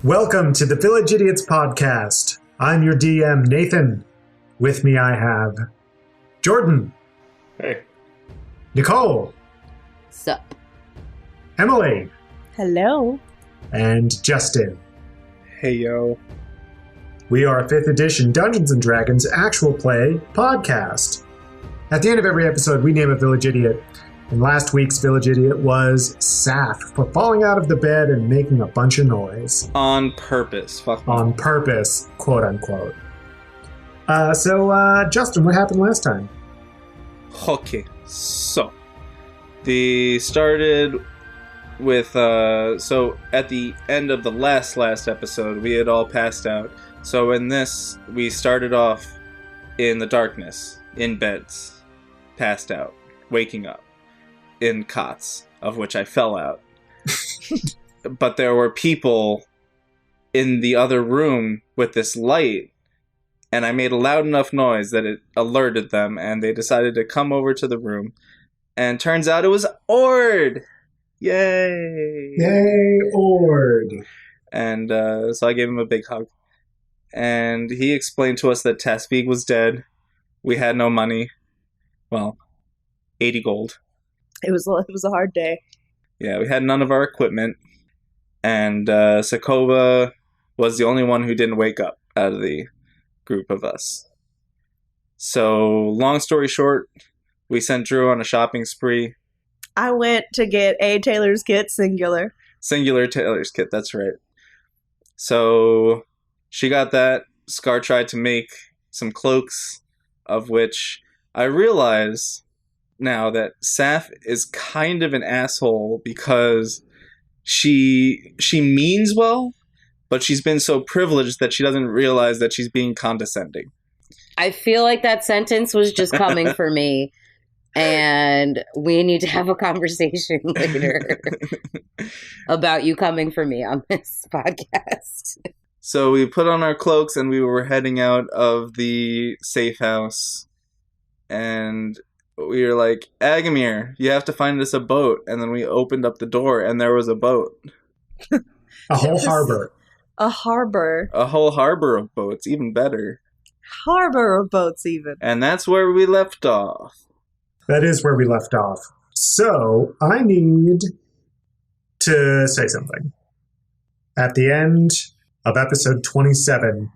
Welcome to the Village Idiots podcast. I'm your DM, Nathan. With me I have Jordan. Hey. Nicole. Sup. Emily. Hello. And Justin. Hey, yo. We are a 5th edition Dungeons & Dragons actual play podcast. At the end of every episode, we name a Village Idiot. And last week's Village Idiot was Saf for falling out of the bed and making a bunch of noise. On purpose. Fuck me. On purpose, quote unquote. So, Justin, what happened last time? Okay, so they started with so at the end of the last episode we had all passed out. So in this we started off in the darkness, in beds, passed out, waking up in cots, of which I fell out. But there were people in the other room with this light, and I made a loud enough noise that it alerted them, and they decided to come over to the room. And turns out it was Ord! Yay! Yay, Ord! And so I gave him a big hug. And he explained to us that Tasvig was dead. We had no money. Well, 80 gold. It was a hard day. Yeah, we had none of our equipment. And Sakova was the only one who didn't wake up out of the group of us. So, long story short, we sent Drew on a shopping spree. I went to get a tailor's kit, singular. Singular tailor's kit, that's right. So, she got that. Scar tried to make some cloaks, of which I realize now that Saf is kind of an asshole because she means well, but she's been so privileged that she doesn't realize that she's being condescending. I feel like that sentence was just coming for me, and we need to have a conversation later about you coming for me on this podcast. So we put on our cloaks and we were heading out of the safe house, and we were like, Agamir, you have to find us a boat. And then we opened up the door and there was a boat. A whole harbor. A harbor. A whole harbor of boats, even better. Harbor of boats, even. And that's where we left off. That is where we left off. So, I need to say something. At the end of episode 27,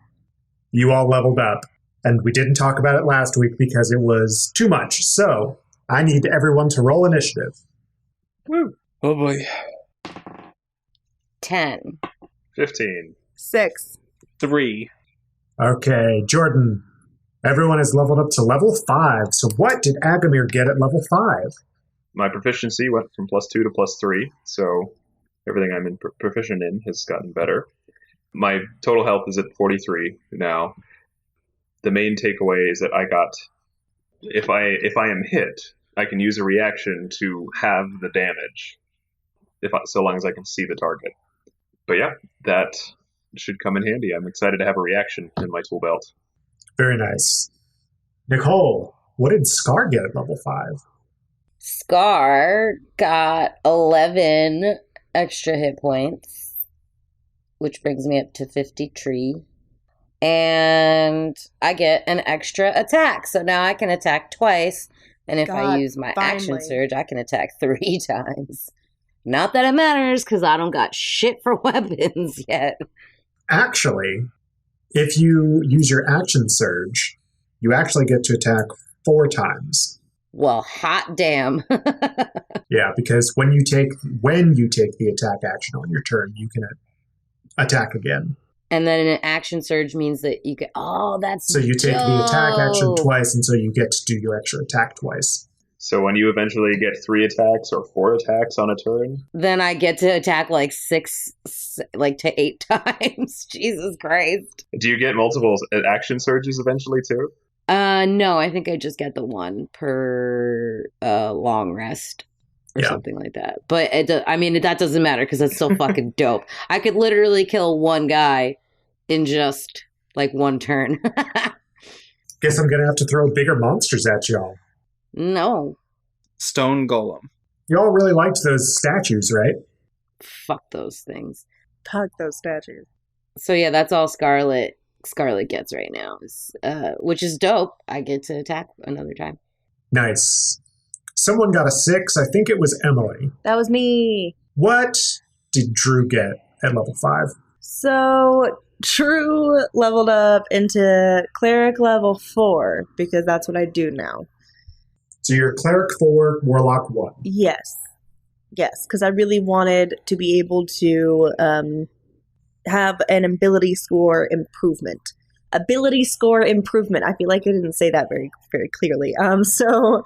you all leveled up. And we didn't talk about it last week because it was too much. So, I need everyone to roll initiative. Woo. Oh boy. 10. 15. 6. 3. Okay, Jordan. Everyone has leveled up to level 5. So what did Agamir get at level 5? My proficiency went from +2 to +3, so everything I'm proficient in has gotten better. My total health is at 43 now. The main takeaway is that I got, if I am hit, I can use a reaction to have the damage, so long as I can see the target. But yeah, that should come in handy. I'm excited to have a reaction in my tool belt. Very nice. Nicole, what did Scar get at level 5? Scar got 11 extra hit points, which brings me up to 53. And I get an extra attack. So now I can attack twice. And if I use my action surge, I can attack 3 times. Not that it matters, because I don't got shit for weapons yet. Actually, if you use your action surge, you actually get to attack 4 times. Well, hot damn. Yeah, because when you take the attack action on your turn, you can attack again. And then an action surge means that you get... Oh, that's So you take dope. the attack action twice, and so you get to do your extra attack twice. So when you eventually get 3 attacks or 4 attacks on a turn, then I get to attack like 8 times. Jesus Christ. do you get multiple action surges eventually too? No, I think I just get the one per long rest or something like that. But that doesn't matter because it's so fucking dope. I could literally kill one guy in just like one turn. Guess I'm gonna have to throw bigger monsters at y'all. No. Stone Golem. You all really liked those statues, right? Fuck those things. Fuck those statues. So yeah, that's all Scarlet gets right now, which is dope. I get to attack another time. Nice. Someone got a 6. I think it was Emily. That was me. What did Drew get at level 5? So Drew leveled up into cleric level 4 because that's what I do now. So you're cleric 4, warlock 1. Yes, because I really wanted to be able to have an ability score improvement. Ability score improvement. I feel like I didn't say that very, very clearly. So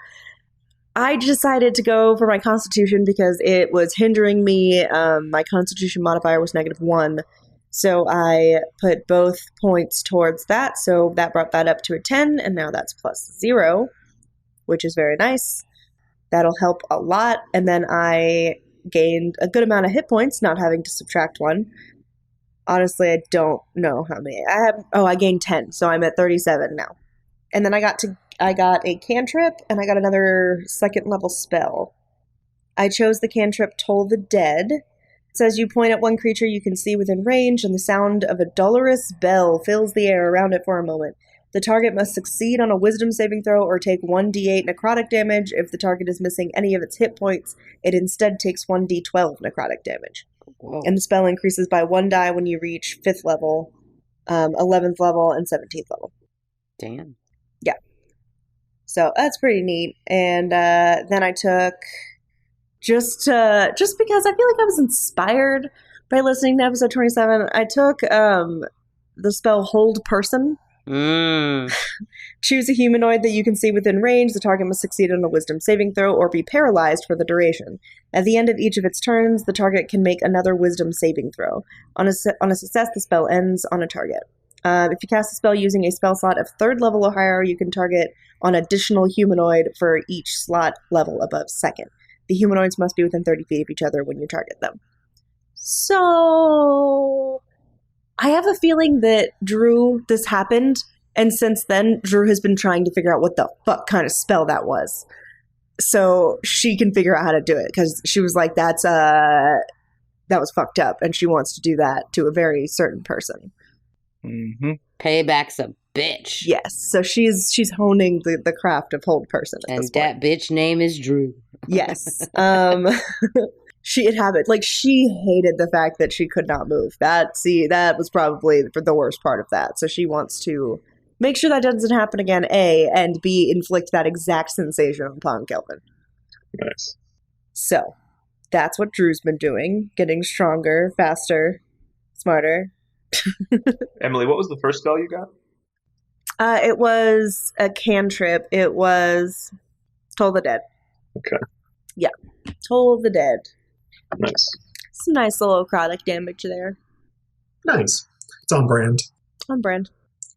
I decided to go for my Constitution because it was hindering me. My Constitution modifier was -1. So I put both points towards that. So that brought that up to a 10, and now that's +0, which is very nice. That'll help a lot. And then I gained a good amount of hit points, not having to subtract 1. Honestly, I don't know how many. I gained 10, so I'm at 37 now. And then I got a cantrip, and I got another 2nd level spell. I chose the cantrip Toll the Dead. It says you point at one creature you can see within range, and the sound of a dolorous bell fills the air around it for a moment. The target must succeed on a wisdom saving throw or take 1d8 necrotic damage. If the target is missing any of its hit points, it instead takes 1d12 necrotic damage. Whoa. And the spell increases by 1 die when you reach 5th level, 11th level, and 17th level. Damn. So that's pretty neat. And then I took, just because I feel like I was inspired by listening to episode 27, I took the spell Hold Person. Choose a humanoid that you can see within range. The target must succeed on a wisdom saving throw or be paralyzed for the duration. At the end of each of its turns, the target can make another wisdom saving throw. On a success, the spell ends on a target. If you cast a spell using a spell slot of 3rd level or higher, you can target an additional humanoid for each slot level above 2nd. The humanoids must be within 30 feet of each other when you target them. So I have a feeling that Drew, this happened, and since then, Drew has been trying to figure out what the fuck kind of spell that was. So she can figure out how to do it, because she was like, that was fucked up, and she wants to do that to a very certain person. Mm-hmm. Payback's a bitch. Yes, so she's honing the craft of Hold Person at And this that point. bitch name is Drew. Yes. It happened. Like, she hated the fact that she could not move. That was probably the worst part of that. So she wants to make sure that doesn't happen again, A, and B, inflict that exact sensation upon Kelvin. Nice. So that's what Drew's been doing. Getting stronger, faster, smarter. Emily, what was the first spell you got? It was a cantrip. It was Toll the Dead. Okay. Yeah. Toll the Dead. Nice. Some nice little necrotic damage there. Nice. It's on brand. On brand.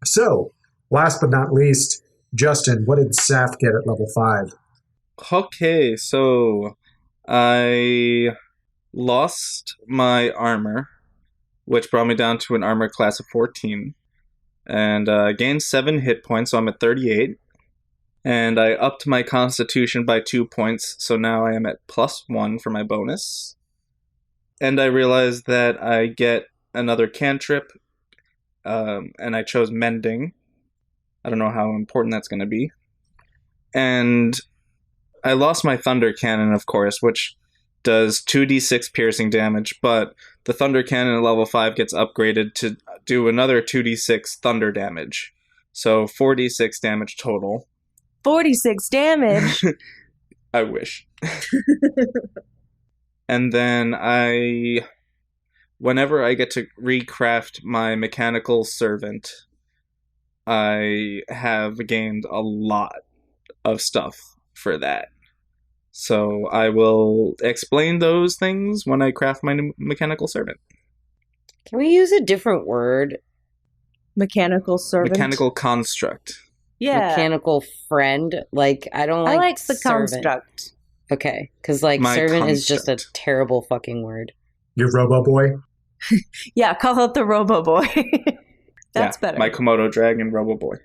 So, last but not least, Justin, what did Saf get at level 5? Okay, so I lost my armor, which brought me down to an armor class of 14, and gained 7 hit points, so I'm at 38. And I upped my constitution by 2 points, so now I am at +1 for my bonus. And I realized that I get another cantrip, and I chose Mending. I don't know how important that's going to be. And I lost my Thunder Cannon, of course, which does 2d6 piercing damage, but the Thunder Cannon at level 5 gets upgraded to do another 2d6 thunder damage. So 4d6 damage total. 46 damage. I wish. And then whenever I get to recraft my mechanical servant, I have gained a lot of stuff for that. So I will explain those things when I craft my new mechanical servant. Can we use a different word? Mechanical servant. Mechanical construct. Yeah. Mechanical friend? Like, I don't like I like the servant. construct. Okay, because like My servant is just a construct. terrible fucking word. Your Robo Boy? Yeah, call it the Robo Boy. That's Yeah, better. My Komodo dragon Robo Boy.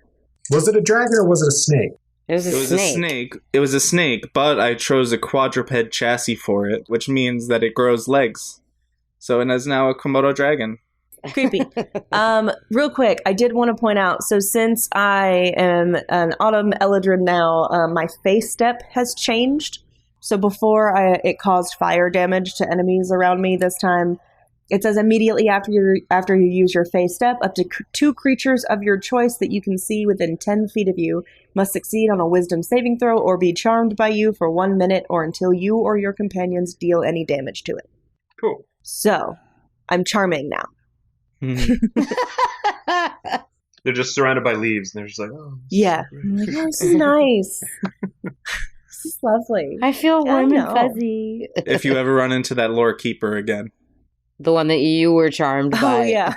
Was it a dragon or was it a snake? It was a It was snake. a snake. It was a snake, but I chose a quadruped chassis for it, which means that it grows legs. So it is now a Komodo dragon. Creepy. Real quick, I did want to point out, so since I am an Autumn Eladrin now, my face step has changed. So before it caused fire damage to enemies around me. This time it says immediately after you use your face step, up to 2 creatures of your choice that you can see within 10 feet of you must succeed on a wisdom saving throw or be charmed by you for 1 minute or until you or your companions deal any damage to it. Cool. So I'm charming now. They're just surrounded by leaves, and they're just like, oh. Yeah. I'm like, oh, this is nice. This is lovely. I feel Yeah, I warm and know. fuzzy. If you ever run into that lore keeper again. The one that you were charmed by. Oh, yeah.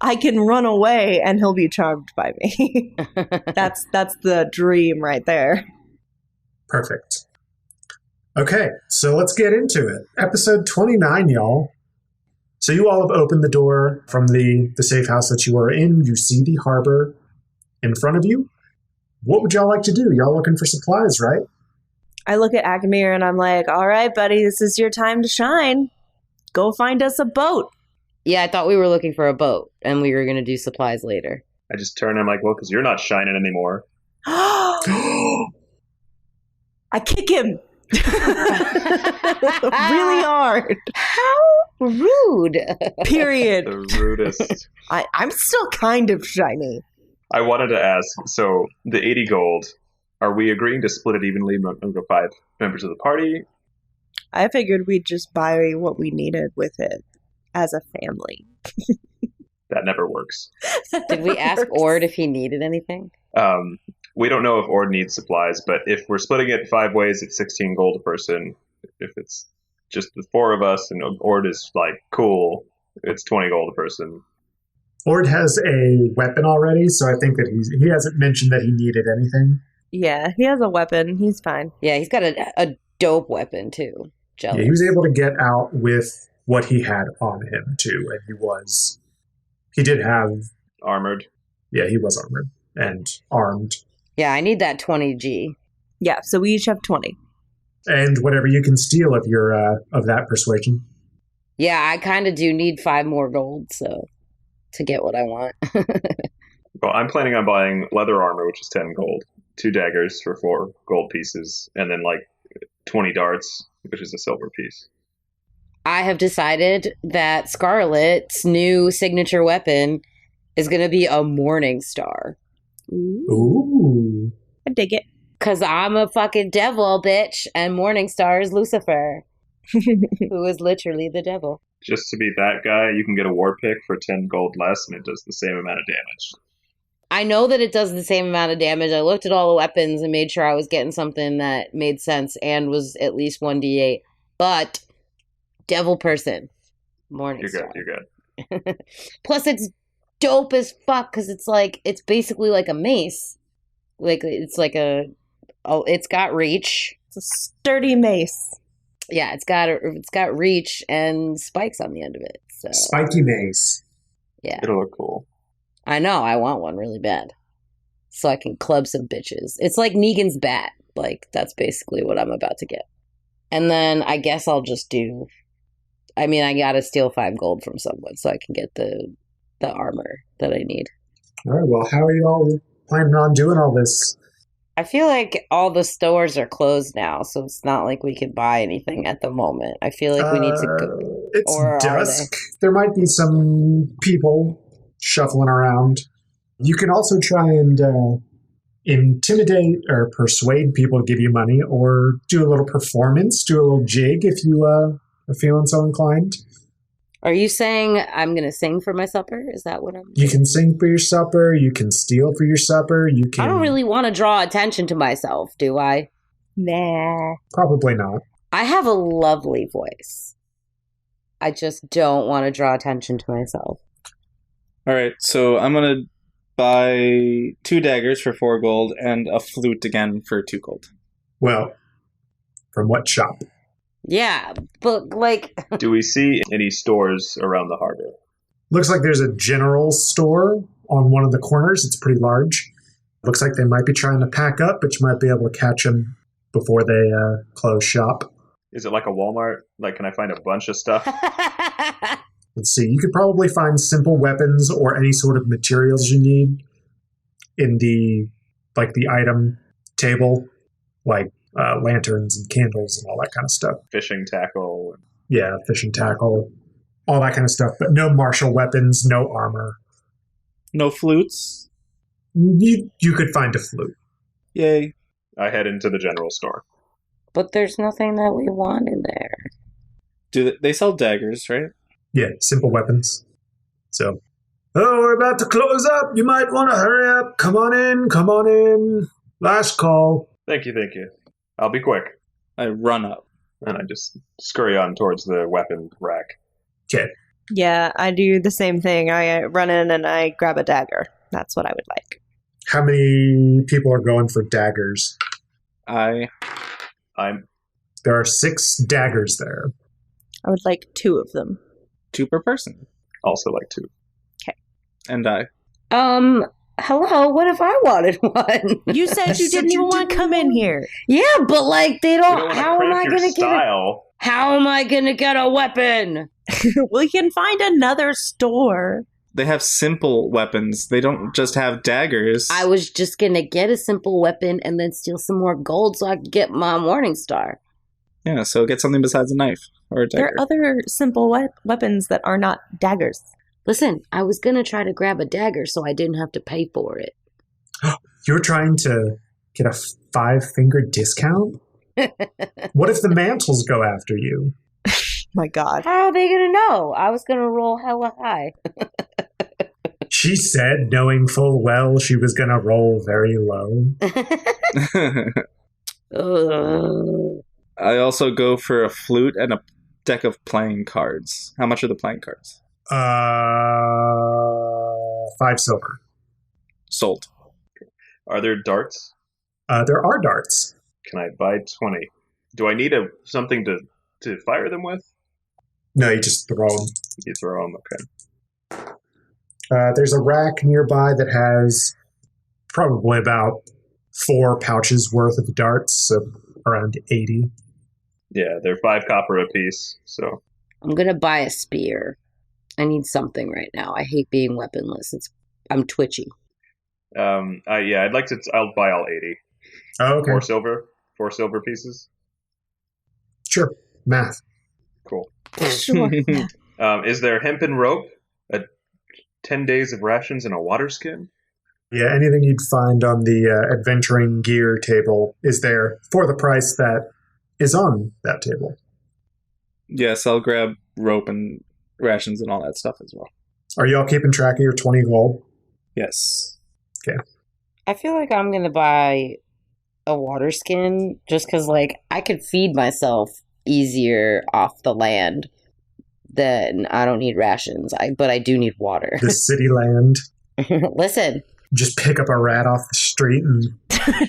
I can run away and he'll be charmed by me. That's the dream right there. Perfect. Okay, so let's get into it. Episode 29, y'all. So you all have opened the door from the safe house that you are in. You see the harbor in front of you. What would y'all like to do? Y'all looking for supplies, right? I look at Agamir and I'm like, all right, buddy, this is your time to shine. Go find us a boat. Yeah, I thought we were looking for a boat and we were going to do supplies later. I just turn and I'm like, well, because you're not shining anymore. I kick him. Really hard. How rude. Period. The rudest. I'm still kind of shiny. I wanted to ask, so the 80 gold, are we agreeing to split it evenly among the 5 members of the party? I figured we'd just buy what we needed with it as a family. That never works. Did we ask Ord if he needed anything? We don't know if Ord needs supplies, but if we're splitting it 5 ways, it's 16 gold a person. If it's just the 4 of us and Ord is like, cool, it's 20 gold a person. Ord has a weapon already, so I think that he hasn't mentioned that he needed anything. Yeah, he has a weapon. He's fine. Yeah, he's got a dope weapon too. Jealous. Yeah, he was able to get out with what he had on him, too, and he did have... Armored. Yeah, he was armored and armed. Yeah, I need that 20G. Yeah, so we each have 20. And whatever you can steal of your of that persuasion. Yeah, I kind of do need 5 more gold, so to get what I want. Well, I'm planning on buying leather armor, which is 10 gold, 2 daggers for 4 gold pieces, and then like 20 darts, which is a silver piece. I have decided that Scarlet's new signature weapon is going to be a Morning Star. Ooh. I dig it. Because I'm a fucking devil, bitch, and Morning Star is Lucifer, who is literally the devil. Just to be that guy, you can get a war pick for 10 gold less, and it does the same amount of damage. I know that it does the same amount of damage. I looked at all the weapons and made sure I was getting something that made sense and was at least 1d8. But devil person, Morning Star. You're good. Plus, it's dope as fuck because it's basically like a mace. It's got reach. It's a sturdy mace. Yeah, it's got reach and spikes on the end of it. So Spiky mace. yeah, It'll look cool. I know. I want one really bad, so I can club some bitches. It's like Negan's bat. Like that's basically what I'm about to get. And then I guess I'll just do. I mean, I gotta steal 5 gold from someone so I can get the armor that I need. All right, well, how are you all planning on doing all this? I feel like all the stores are closed now, so it's not like we could buy anything at the moment. I feel like we need to go. It's or are dusk. There might be some people shuffling around. You can also try and intimidate or persuade people to give you money, or do a little performance, do a little jig if you are feeling so inclined. Are you saying I'm going to sing for my supper? Is that what I'm You can sing for your supper. You can steal for your supper. You can. I don't really want to draw attention to myself, do I? Nah. Probably not. I have a lovely voice. I just don't want to draw attention to myself. All right, so I'm going to buy 2 daggers for 4 gold and a flute again for 2 gold. Well, from what shop? Yeah, but like... Do we see any stores around the harbor? Looks like there's a general store on one of the corners. It's pretty large. Looks like they might be trying to pack up, but you might be able to catch them before they close shop. Is it like a Walmart? Like, can I find a bunch of stuff? Let's see. You could probably find simple weapons or any sort of materials you need in the item table, like lanterns and candles and all that kind of stuff. Fishing tackle. Yeah, fishing tackle, all that kind of stuff. But no martial weapons, no armor. No flutes. You could find a flute. Yay. I head into the general store. But there's nothing that we want in there. Do they sell daggers, right? Yeah, simple weapons. So, oh, we're about to close up. You might want to hurry up. Come on in. Last call. Thank you. I'll be quick. I run up. And I just scurry on towards the weapon rack. Okay. Yeah, I do the same thing. I run in and I grab a dagger. That's what I would like. How many people are going for daggers? I'm There are 6 daggers there. I would like 2 of them. 2 per person. Also like 2. And I. Hello, what if I wanted one? You said you didn't even want to come in here. Yeah, but like they You don't, don't want how to am I cramp your gonna get style. how am I gonna get a weapon? We can find another store. They have simple weapons. They don't just have daggers. I was just gonna get a simple weapon and then steal some more gold so I could get my Morning Star. Yeah, so get something besides a knife or a There dagger. are other simple weapons that are not daggers. Listen, I was gonna try to grab a dagger so I didn't have to pay for it. You're trying to get a 5-finger discount? What if the mantles go after you? My God. How are they gonna know? I was gonna roll hella high. She said, knowing full well she was going to roll very low. I also go for a flute and a deck of playing cards. How much are the playing cards? 5 silver. Sold. Are there darts? There are darts. Can I buy 20? Do I need something to fire them with? No, you just throw them. You throw them, okay. There's a rack nearby that has probably about 4 pouches worth of darts, so around 80. Yeah, they're 5 copper apiece, so I'm gonna buy a spear. I need something right now. I hate being weaponless. I'm twitchy. I'd like to. I'll buy all 80. Oh, okay. 4 silver pieces. Sure. Math. Cool. Sure. Is there hempen rope? 10 days of rations and a water skin? Yeah, anything you'd find on the adventuring gear table is there for the price that is on that table. Yes, I'll grab rope and rations and all that stuff as well. Are y'all keeping track of your 20 gold? Yes. I feel like I'm gonna buy a water skin just because, like, I could feed myself easier off the land. Then I don't need rations, but I do need water. The city land. Listen, Just pick up a rat off the street and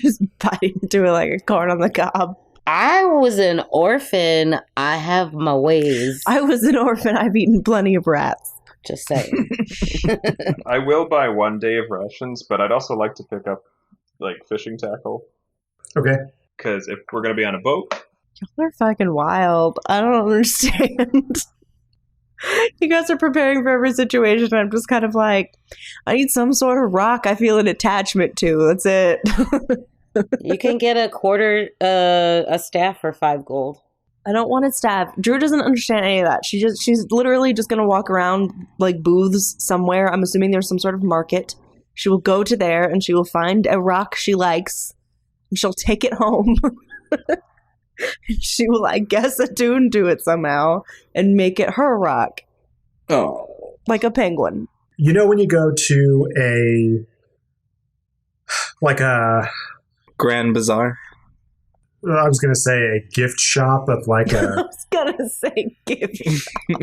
Just bite into it like a corn on the cob. I was an orphan. I have my ways. I was an orphan. I've eaten plenty of rats. Just saying. I will buy 1 day of rations, but I'd also like to pick up like fishing tackle okay. because if we're gonna be on a boat, They're fucking wild. I don't understand. You guys are preparing for every situation. I'm just kind of like, I need some sort of rock I feel an attachment to. That's it. You can get a staff for 5 gold. I don't want a staff. Drew doesn't understand any of that. She's literally just gonna walk around like booths somewhere. I'm assuming there's some sort of market. She will go to there and she will find a rock she likes and she'll take it home. She will, I guess, attune to it somehow and make it her rock. Oh. Like a penguin. You know when you go to a Grand Bazaar. I was gonna say a gift shop of like I a was gonna say gift.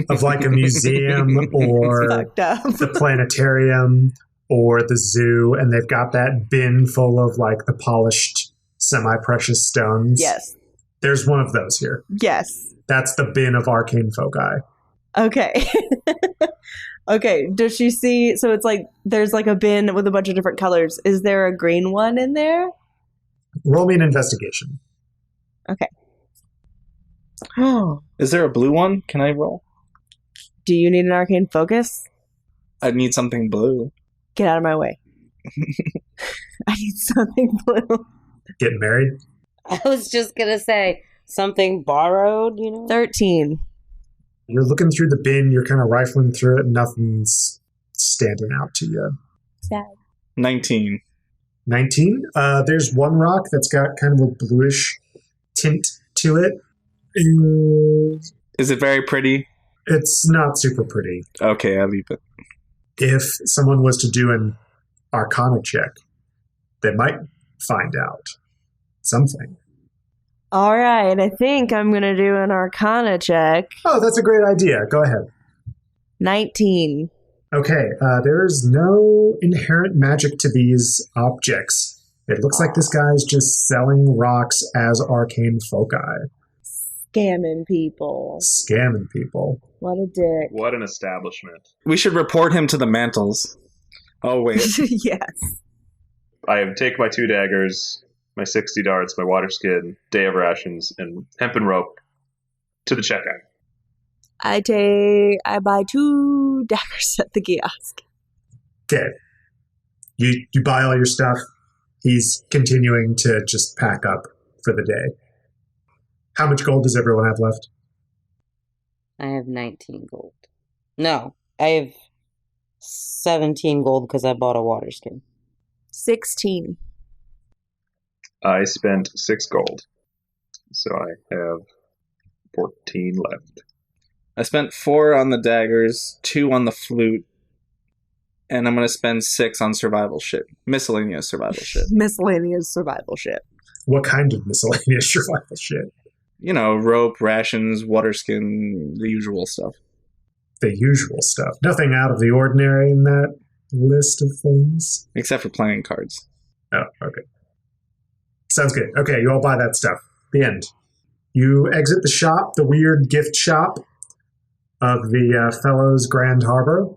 of like a museum or Fucked up. the planetarium or the zoo, and they've got that bin full of like the polished semi-precious stones. Yes. There's one of those here. Yes. That's the bin of arcane foci. Okay. Okay. Does she see? So it's like there's like a bin with a bunch of different colors. Is there a green one in there? Roll me an investigation. Oh. Is there a blue one? Can I roll? Do you need an arcane focus? I need something blue. Get out of my way. I need something blue. Getting married? I was just gonna say something borrowed, 13. You're looking through the bin, you're kind of rifling through it, and nothing's standing out to you. Sad. 19. 19? There's one rock that's got kind of a bluish tint to it. Is it very pretty? It's not super pretty. Okay, I leave it. If someone was to do an Arcana check, they might find out something. All right, I think I'm going to do an Arcana check. Oh, that's a great idea. Go ahead. 19. Okay, there's no inherent magic to these objects. It looks like this guy's just selling rocks as arcane foci. Scamming people. Scamming people. What a dick. What an establishment. We should report him to the mantles. Oh, wait. Yes. I have taken my 2 daggers, my 60 darts, my water skin, day of rations, and hempen rope to the checkout. I buy 2 daggers at the kiosk. Okay. You buy all your stuff. He's continuing to just pack up for the day. How much gold does everyone have left? I have 19 gold. No, I have 17 gold because I bought a water skin. 16. I spent 6 gold, so I have 14 left. I spent 4 on the daggers, 2 on the flute, and I'm going to spend 6 on survival shit. Miscellaneous survival shit. Miscellaneous survival shit. What kind of miscellaneous survival shit? Rope, rations, water skin, the usual stuff. The usual stuff. Nothing out of the ordinary in that list of things. Except for playing cards. Oh, okay. Sounds good. Okay, you all buy that stuff. The end. You exit the shop, the weird gift shop of the Fellows Grand Harbor,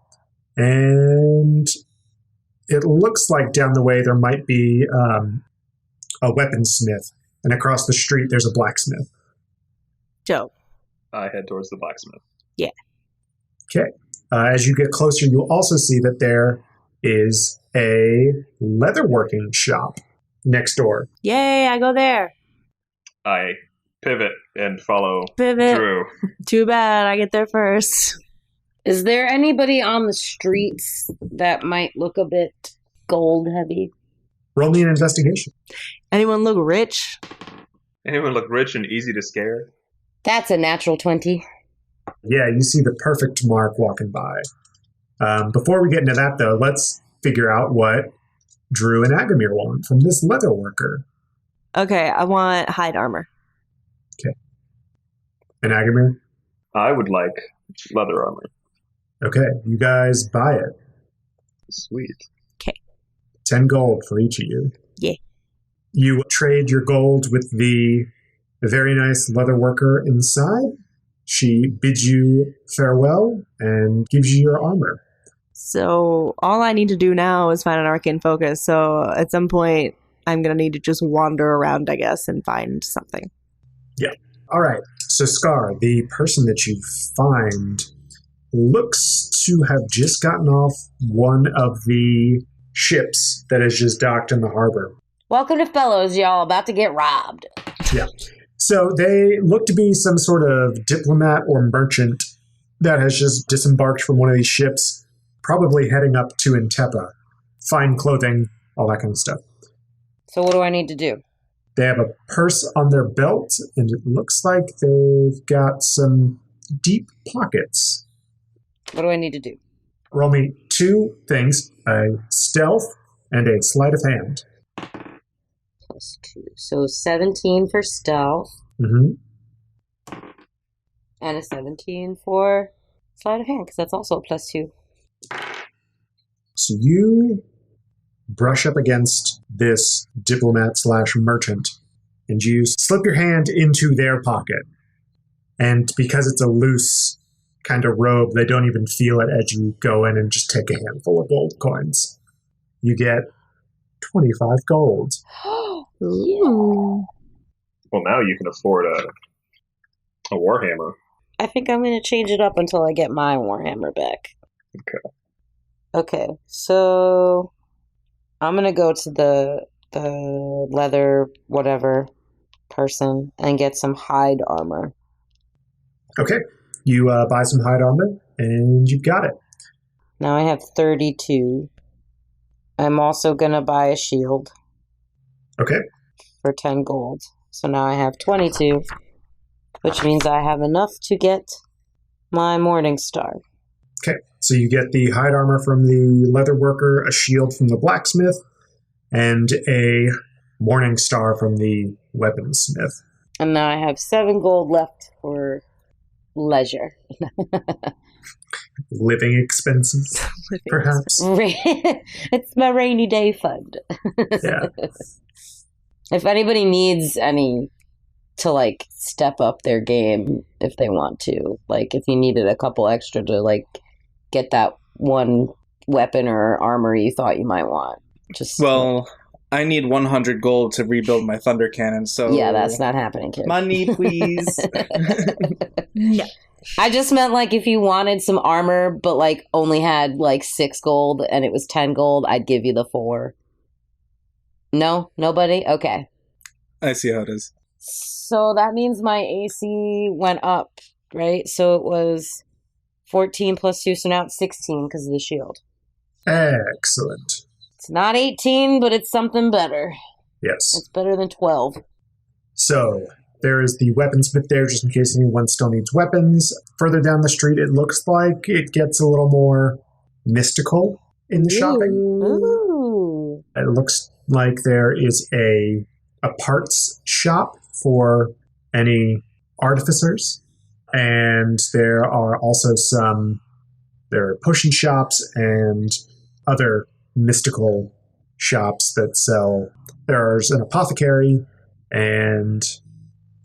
and it looks like down the way there might be a weaponsmith, and across the street there's a blacksmith. Dope. I head towards the blacksmith. Yeah. Okay. As you get closer, you'll also see that there is a leatherworking shop next door. Yay, I go there. I pivot and follow Pivot. Drew. Too bad I get there first. Is there anybody on the streets that might look a bit gold heavy? Roll me an investigation. Anyone look rich? Anyone look rich and easy to scare? That's a natural 20. Yeah, you see the perfect mark walking by. Before we get into that, though, let's figure out what Drew and Agamir want from this leather worker. Okay, I want hide armor. And Agamir? I would like leather armor. Okay, you guys buy it. Sweet. 10 gold for each of you. Yeah. You trade your gold with the very nice leather worker inside. She bids you farewell and gives you your armor. So all I need to do now is find an arcane focus. So at some point, I'm going to need to just wander around, I guess, and find something. All right, so Scar, the person that you find looks to have just gotten off one of the ships that has just docked in the harbor. Welcome to Fellows, y'all. About to get robbed. Yeah. So they look to be some sort of diplomat or merchant that has just disembarked from one of these ships, probably heading up to Intepa. Fine clothing, all that kind of stuff. So what do I need to do? They have a purse on their belt, and it looks like they've got some deep pockets. What do I need to do? Roll me 2 things, a stealth and a sleight of hand. +2. So 17 for stealth Mm-hmm. and a 17 for sleight of hand, because that's also a +2. So you brush up against this diplomat/merchant, and you slip your hand into their pocket. And because it's a loose kind of robe, they don't even feel it as you go in and just take a handful of gold coins. You get 25 gold. Ooh. Well, now you can afford a warhammer. I think I'm going to change it up until I get my Warhammer back. Okay, so I'm going to go to the leather whatever person and get some hide armor. Okay. You buy some hide armor, and you've got it. Now I have 32. I'm also going to buy a shield Okay. for 10 gold. So now I have 22, which means I have enough to get my Morning Star. Okay. So you get the hide armor from the leather worker, a shield from the blacksmith, and a Morning Star from the weaponsmith. And now I have 7 gold left for leisure. Living expenses, perhaps. It's my rainy day fund. Yeah. If anybody needs any to like step up their game if they want to, like if you needed a couple extra to like get that one weapon or armor you thought you might want, just Well, I need 100 gold to rebuild my thunder cannon, so yeah, that's not happening, kid. money, please. No. I just meant like if you wanted some armor but like only had like 6 gold and it was 10 gold, I'd give you the 4. No? Nobody? Okay. I see how it is. So that means my AC went up, right? So it was 14 plus 2, so now it's 16 because of the shield. Excellent. It's not 18, but it's something better. Yes. It's better than 12. So there is the weaponsmith there, just in case anyone still needs weapons. Further down the street, it looks like it gets a little more mystical in the shopping. Ooh. It looks like there is a parts shop for any artificers, and there are also there are potion shops and other mystical shops that sell. There's an apothecary, and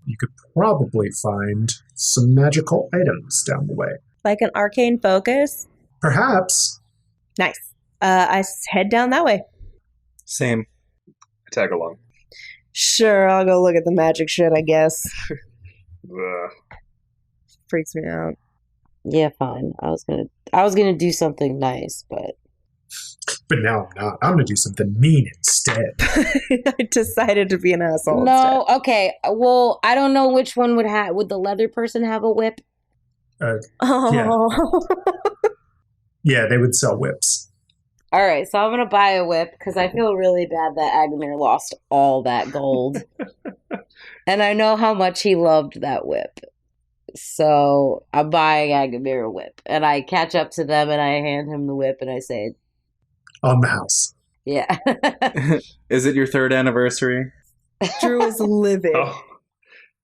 you could probably find some magical items down the way. Like an arcane focus. Perhaps. Nice. I head down that way. Same. Tag along. Sure, I'll go look at the magic shit, I guess. Ugh. Freaks me out. Yeah, fine. I was gonna do something nice, but now I'm not. I'm going to do something mean instead. I decided to be an asshole. no. Okay. Well, I don't know which one would the leather person have a whip? Oh. Yeah, they would sell whips. All right, so I'm gonna buy a whip because I feel really bad that Agamir lost all that gold, and I know how much he loved that whip. So I'm buying Agamir a whip, and I catch up to them, and I hand him the whip, and I say, On the house. "Yeah." Is it your 3rd anniversary? Drew is livid. Oh.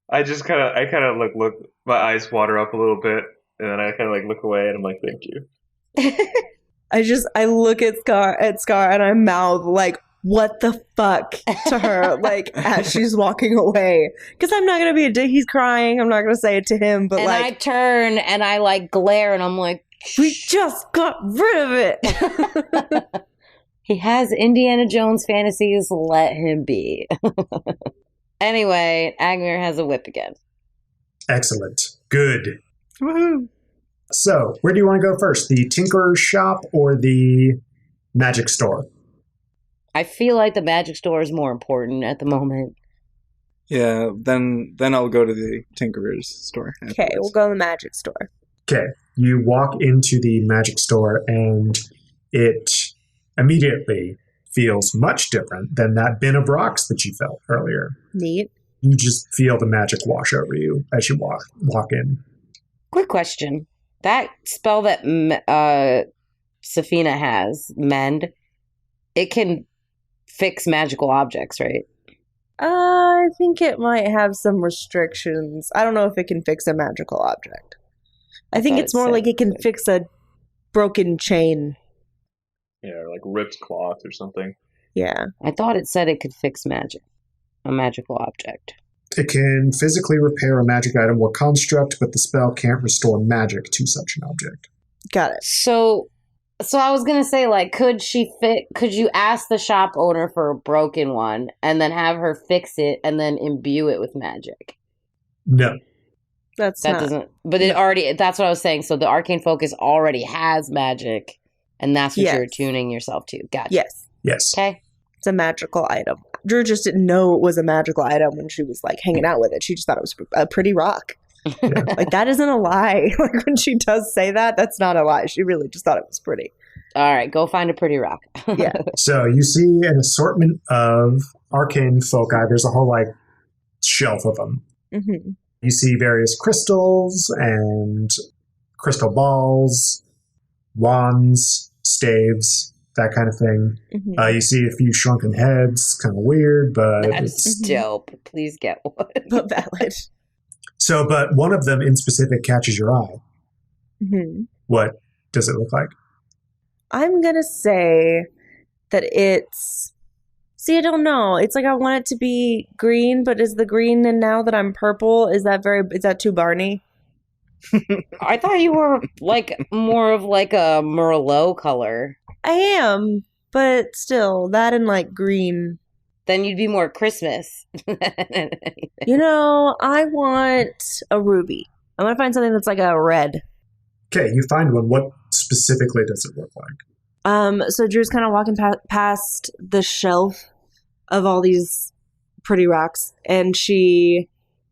I kind of look, my eyes water up a little bit, and then I kind of like look away, and I'm like, thank you. I look at Scar, and I mouth like, what the fuck to her, like, as she's walking away. Because I'm not going to be a dick. He's crying. I'm not going to say it to him, but and I turn and I like glare, and I'm like, we just got rid of it. he has Indiana Jones fantasies. Let him be. Anyway, Agamir has a whip again. Excellent. Good. Woohoo! So, where do you want to go first? The Tinkerer's shop or the magic store? I feel like the magic store is more important at the moment. Yeah, then I'll go to the Tinkerer's store. Okay, afterwards. we'll go to the magic store. Okay, you walk into the magic store and it immediately feels much different than that bin of rocks that you felt earlier. Neat. You just feel the magic wash over you as you walk in. Quick question. That spell that Safina has, Mend, it can fix magical objects, right? I think it might have some restrictions. I don't know if it can fix a magical object. I think thought it's it more said like it can it could. fix a broken chain. Yeah, or like ripped cloth or something. Yeah. I thought it said it could fix magic, a magical object. It can physically repair a magic item or construct, but the spell can't restore magic to such an object. Got it. So I was gonna say, like, could you ask the shop owner for a broken one and then have her fix it and then imbue it with magic? No. That's That not. doesn't. But it already. That's what I was saying. So the arcane focus already has magic, and that's what Yes. you're attuning yourself to. Gotcha. Yes, Yes. Okay. it's a magical item. Drew just didn't know it was a magical item when she was like hanging out with it. She just thought it was a pretty rock. Like that isn't a lie. Like when she does say that, that's not a lie. She really just thought it was pretty. All right. Go find a pretty rock. Yeah. So you see an assortment of arcane foci. There's a whole like shelf of them. Mm-hmm. You see various crystals and crystal balls, wands, staves, that kind of thing. Mm-hmm. You see a few shrunken heads, kind of weird, but That's it's dope. Please get one. But valid. so. But one of them in specific catches your eye. Mm-hmm. What does it look like? I'm gonna say that it's. See, I don't know. It's like I want it to be green, but is the green and now that I'm purple, is that too Barney? I thought you were like more of like a Merlot color. I am, but still, that and like green. Then you'd be more Christmas. You know, I want a ruby. I want to find something that's like a red. Okay, you find one. What specifically does it look like? So Drew's kind of walking past the shelf of all these pretty rocks, and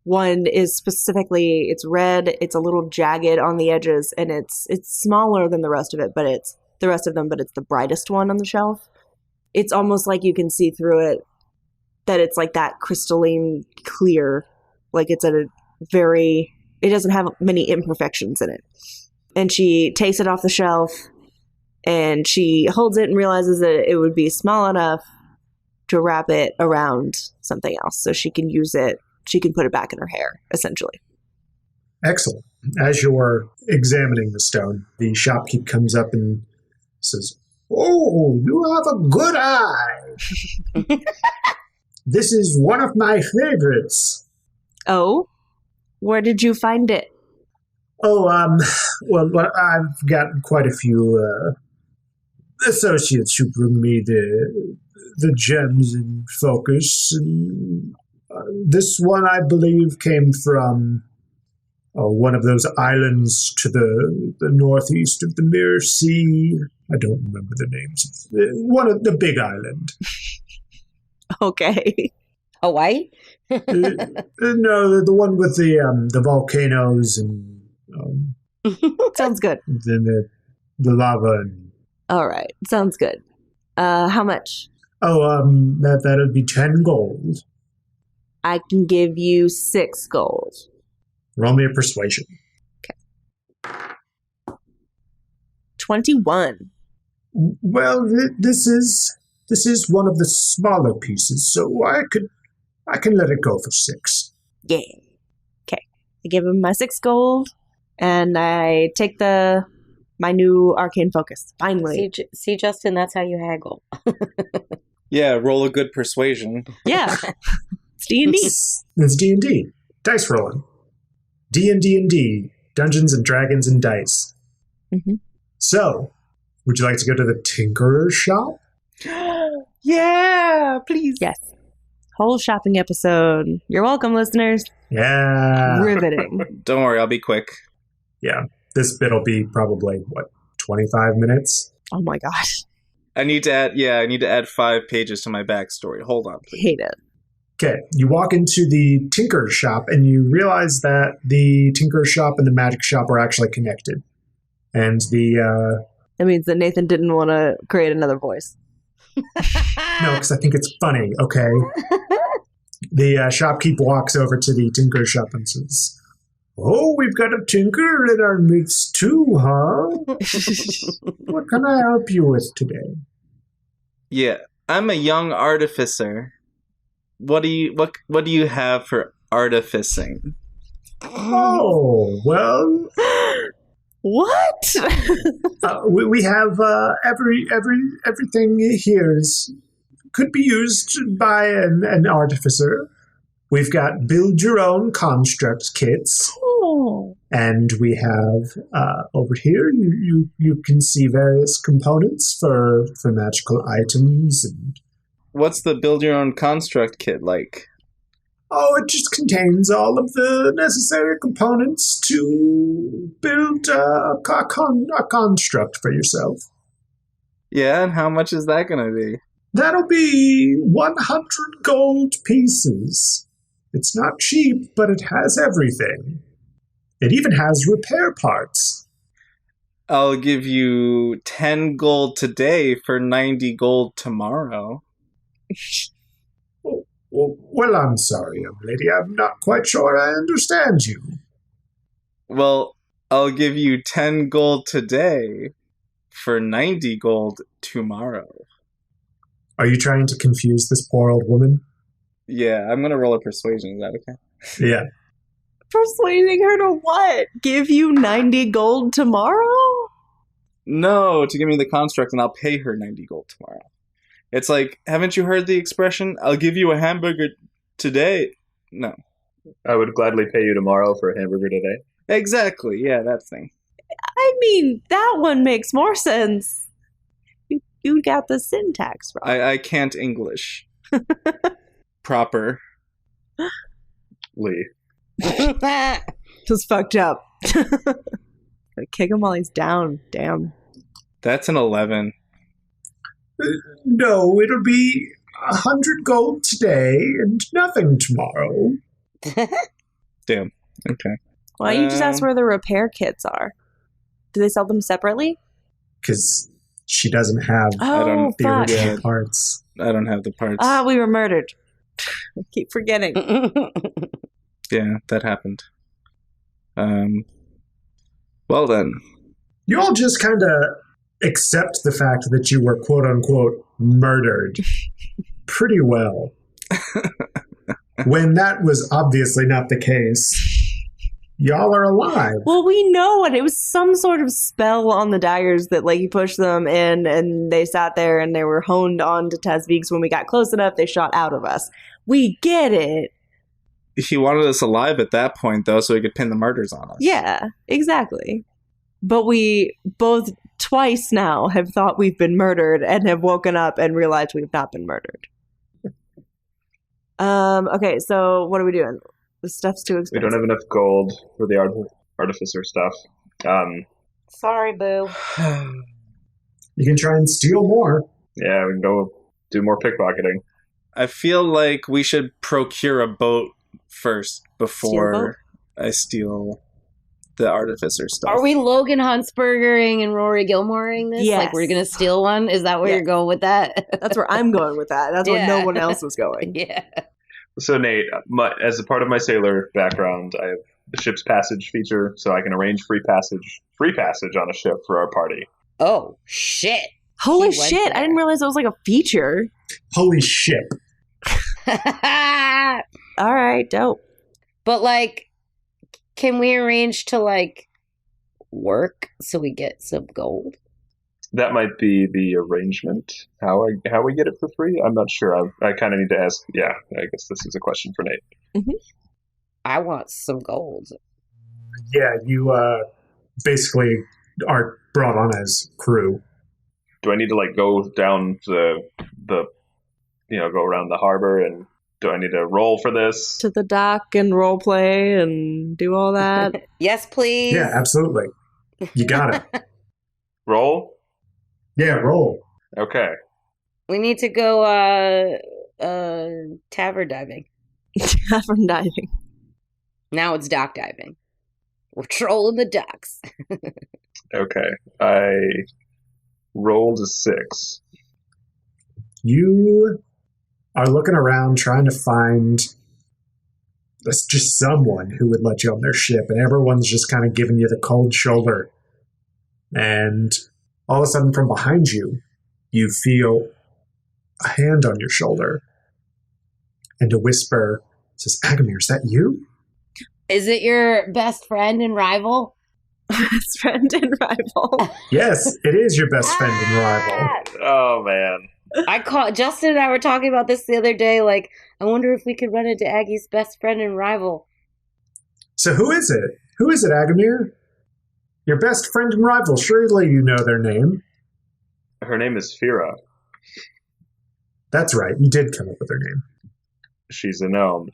one is specifically, it's red, it's a little jagged on the edges, and it's smaller than the rest of it, but it's the brightest one on the shelf. It's almost like you can see through it, that it's like that crystalline clear, like it doesn't have many imperfections in it. And she takes it off the shelf, and she holds it and realizes that it would be small enough to wrap it around something else, so she can use it. She can put it back in her hair, essentially. Excellent. As you're examining the stone, the shopkeep comes up and says, "Oh, you have a good eye. This is one of my favorites." Oh, where did you find it? Oh, well, I've got quite a few associates who bring me the gems in focus, and this one, I believe, came from one of those islands to the northeast of the Mirror Sea. I don't remember the names. One of the big island. Okay. Hawaii? No, the one with the volcanoes and Sounds good. then the lava. And, All right. Sounds good. How much? that'd be 10 gold. I can give you 6 gold. Roll me a persuasion. 21. Well, this is one of the smaller pieces, so I can let it go for 6. Yeah. Okay. I give him my 6 gold, and I take my new arcane focus. Finally. See, Justin, that's how you haggle. Yeah, roll a good persuasion. Yeah. It's D&D. It's D&D. Dice rolling. D&D. Dungeons and Dragons and Dice. Mhm. So, would you like to go to the Tinkerer's shop? Yeah, please. Yes. Whole shopping episode. You're welcome, listeners. Yeah. Riveting. Don't worry, I'll be quick. Yeah. This bit'll be probably, 25 minutes? Oh my gosh. I need to add 5 pages to my backstory. Hold on, please. Hate it. Okay, you walk into the Tinker's shop and you realize that the Tinker's shop and the magic shop are actually connected. And the, That means that Nathan didn't want to create another voice. no, because I think it's funny, okay? The shopkeep walks over to the Tinker's shop and says, "Oh, we've got a tinker in our midst too, huh? What can I help you with today?" Yeah, I'm a young artificer. What do you have for artificing? Oh, well, What? we have everything here could be used by an artificer. We've got build your own construct kits, Oh. and we have over here you can see various components for magical items. And What's the build your own construct kit like? Oh, it just contains all of the necessary components to build a construct for yourself. Yeah, and how much is that going to be? That'll be 100 gold pieces. It's not cheap, but it has everything. It even has repair parts. I'll give you 10 gold today for 90 gold tomorrow. Well, I'm sorry, young lady. I'm not quite sure I understand you. Well, I'll give you 10 gold today for 90 gold tomorrow. Are you trying to confuse this poor old woman? Yeah, I'm going to roll a persuasion. Is that okay? Yeah. Persuading her to what? Give you 90 gold tomorrow? No, to give me the construct and I'll pay her 90 gold tomorrow. It's like, haven't you heard the expression, I'll give you a hamburger today? No. I would gladly pay you tomorrow for a hamburger today. Exactly, yeah, that thing. I mean, that one makes more sense. You got the syntax wrong. I can't English. Proper. Lee. Just fucked up. Kick him while he's down. Damn. That's an 11. No, it'll be 100 gold today and nothing tomorrow. Damn. Okay. Why don't you just ask where the repair kits are? Do they sell them separately? Because she doesn't have Oh, the fuck. original parts. I don't have the parts. Ah, we were murdered. I keep forgetting. Yeah, that happened. Well then. You all just kind of accept the fact that you were quote-unquote murdered pretty well. When that was obviously not the case. Y'all are alive. Well, we know it. It was some sort of spell on the daggers that, like, you push them in, and they sat there, and they were honed on to Tesbeeks. When we got close enough, they shot out of us. We get it. He wanted us alive at that point, though, so he could pin the murders on us. Yeah, exactly. But we both twice now have thought we've been murdered and have woken up and realized we've not been murdered. Okay, so what are we doing? The stuff's too We expensive. don't have enough gold for the artificer stuff. Sorry, boo. You can try and steal more. Yeah, we can go do more pickpocketing. I feel like we should procure a boat first before I steal the artificer stuff. Are we Logan Huntsbergering and Rory Gilmoreing this? Yes. Like, we're going to steal one? Is that where Yes. you're going with that? That's where I'm going with that. That's where no Yeah. one else was going. Yeah. So Nate, as a part of my sailor background, I have the ship's passage feature, so I can arrange free passage on a ship for our party. Oh, shit. Holy He went shit, there. I didn't realize it was like a feature. Holy shit. All right, dope. But, like, can we arrange to, like, work so we get some gold? That might be the arrangement. How we get it for free? I'm not sure. I kind of need to ask. Yeah, I guess this is a question for Nate. I want some gold. Yeah, you basically are brought on as crew. Do I need to like go down the go around the harbor, and do I need to roll for this? To the dock and role play and do all that. Yes, please. Yeah, absolutely. You got it. Roll? Yeah, roll. Okay. We need to go tavern diving. Tavern diving. Now it's dock diving. We're trolling the docks. Okay. I rolled a 6. You are looking around trying to find just someone who would let you on their ship, and everyone's just kind of giving you the cold shoulder. And all of a sudden, from behind you, you feel a hand on your shoulder, and a whisper says, "Agamir, is that you?" Is it your best friend and rival? Best friend and rival. Yes, it is your best friend and rival. Oh man. Justin and I were talking about this the other day. Like, I wonder if we could run into Aggie's best friend and rival. So who is it? Who is it, Agamir? Your best friend and rival. Surely you know their name. Her name is Fira. That's right. You did come up with her name. She's a gnome.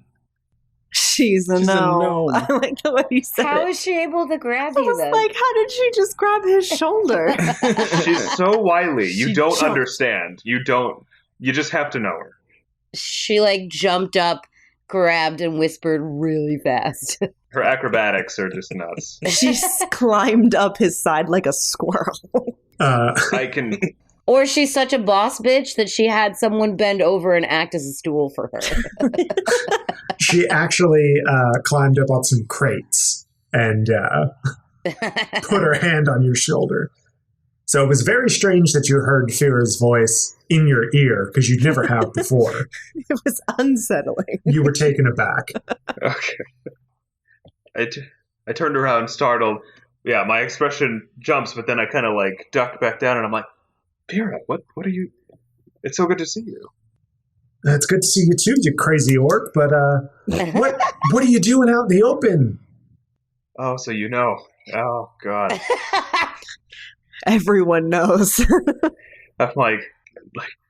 She's a She's a gnome. gnome. I like the way you said How it. is she able to grab I you was then? like, how did she just grab his shoulder? She's so wily. You She don't jumped. understand. You just have to know her. She like jumped up, grabbed, and whispered really fast. Her acrobatics are just nuts. She climbed up his side like a squirrel. I can. Or she's such a boss bitch that she had someone bend over and act as a stool for her. She actually climbed up on some crates and put her hand on your shoulder. So it was very strange that you heard Fira's voice in your ear, because you never have before. It was unsettling. You were taken aback. Okay. I turned around, startled. Yeah, my expression jumps, but then I kind of like duck back down, and I'm like, Fira, what are you? It's so good to see you. It's good to see you too, you crazy orc, but what are you doing out in the open? Oh, so you know. Oh, God. Everyone knows. I'm like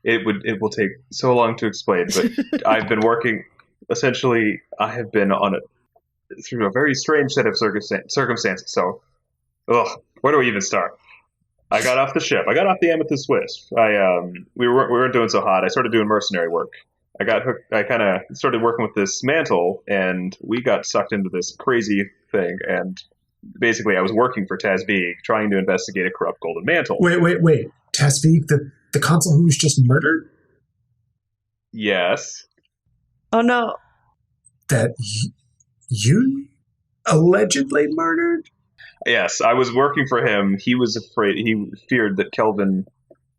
it will take so long to explain, but I've been working. Essentially, I have been through a very strange set of circumstances. So, where do we even start? I got off the ship. I got off the Amethyst Wisp. We weren't doing so hot. I started doing mercenary work. I got hooked. I kind of started working with this mantle, and we got sucked into this crazy thing. And basically, I was working for Tazvig, trying to investigate a corrupt golden mantle. Wait. Tazvig, the consul who was just murdered? Yes. Oh no. That you allegedly murdered? Yes, I was working for him. He was afraid. He feared that Kelvin,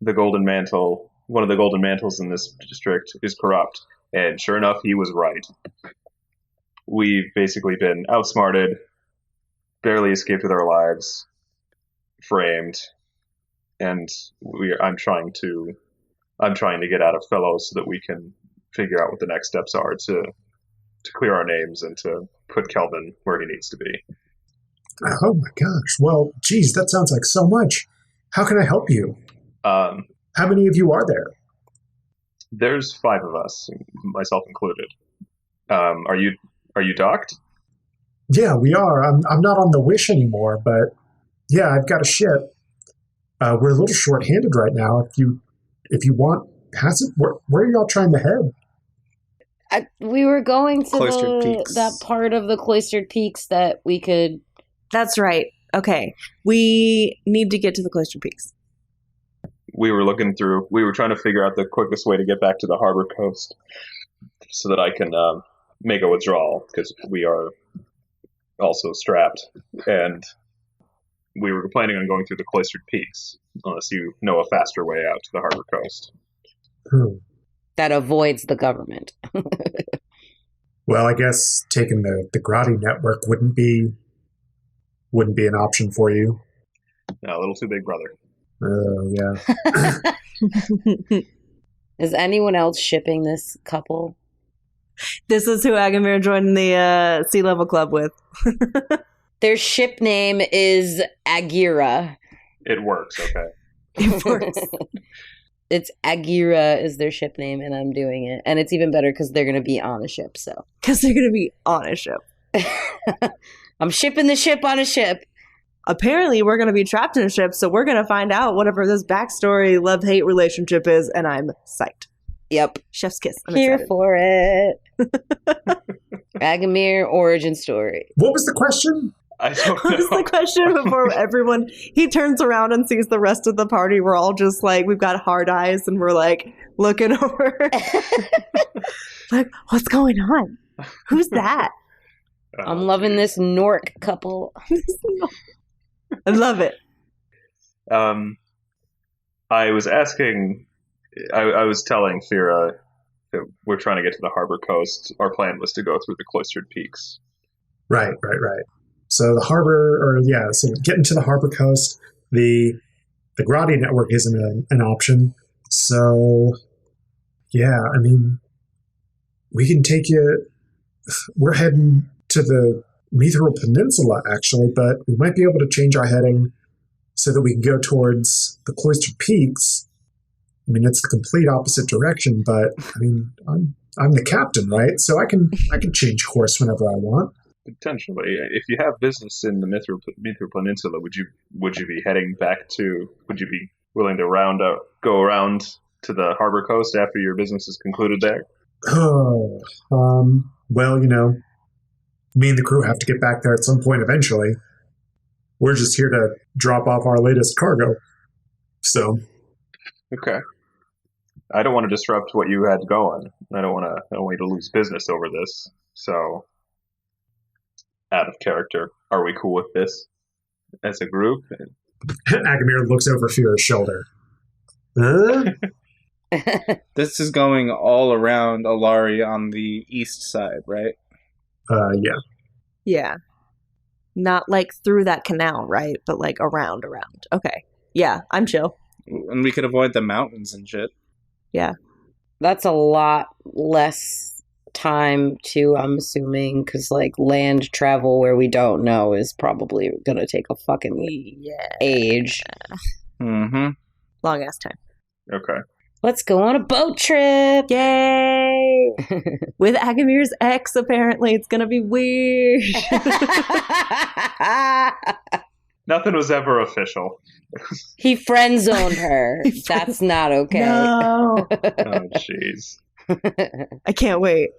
the Golden Mantle, one of the Golden Mantles in this district, is corrupt. And sure enough, he was right. We've basically been outsmarted, barely escaped with our lives, framed, and I'm trying to get out of Fellows so that we can figure out what the next steps are to clear our names and to put Kelvin where he needs to be. Oh my gosh. Well, geez, that sounds like so much. How can I help you? How many of you are there? There's 5 of us, myself included. Are you docked? Yeah, we are. I'm not on the Wish anymore, but yeah, I've got a ship. We're a little short-handed right now. If you want, pass it. Where are y'all trying to head? We were going to Cloistered Peaks. that part of the Cloistered Peaks that we could. That's right. Okay. We need to get to the Cloistered Peaks. We were trying to figure out the quickest way to get back to the harbor coast so that I can make a withdrawal, because we are also strapped, and we were planning on going through the Cloistered Peaks, unless you know a faster way out to the harbor coast. That avoids the government. Well, I guess taking the Grotti network wouldn't be an option for you. No, a little too big, brother. Yeah. Is anyone else shipping this couple? This is who Agamir joined the Sea Level Club with. Their ship name is Agira. It works, okay. It works. It's Agira is their ship name, and I'm doing it. And it's even better because they're going to be on a ship, so. Because they're going to be on a ship. I'm shipping the ship on a ship. Apparently, we're going to be trapped in a ship, so we're going to find out whatever this backstory love-hate relationship is, and I'm psyched. Yep. Chef's kiss. I'm Here excited. for it. Agamir origin story. What was the question? I don't What was know. the question before everyone? He turns around and sees the rest of the party. We're all just like, we've got hard eyes, and we're like looking over. Like, what's going on? Who's that? I'm loving this Nork couple. I love it. I was asking, I was telling Fira that we're trying to get to the harbor coast. Our plan was to go through the Cloistered Peaks. Right. So the harbor, so getting to the harbor coast, the Grotti network isn't an option. So, yeah, I mean, we can take you. We're heading to the Mithril Peninsula, actually, but we might be able to change our heading so that we can go towards the Cloistered Peaks. I mean, it's the complete opposite direction, but I mean, I'm the captain, right? So I can change course whenever I want. Potentially, if you have business in the Mithril Peninsula, would you be heading back to? Would you be willing to go around to the harbor coast after your business is concluded there? Well, me and the crew have to get back there at some point eventually. We're just here to drop off our latest cargo. So, okay. I don't want to disrupt what you had going. I don't want you to lose business over this. So, out of character, are we cool with this as a group? Agamir looks over Fira's shoulder. This is going all around Alari on the east side, right? Yeah. Yeah. Not like through that canal, right? But like around. Okay. Yeah, I'm chill. And we could avoid the mountains and shit. Yeah. That's a lot less time too, I'm assuming, because like land travel where we don't know is probably gonna take a fucking age. Mm-hmm. Long ass time. Okay. Let's go on a boat trip. Yay! With Agamir's ex, apparently it's gonna be weird. Nothing was ever official. He friend zoned her. That's not okay. No. Oh, jeez. I can't wait.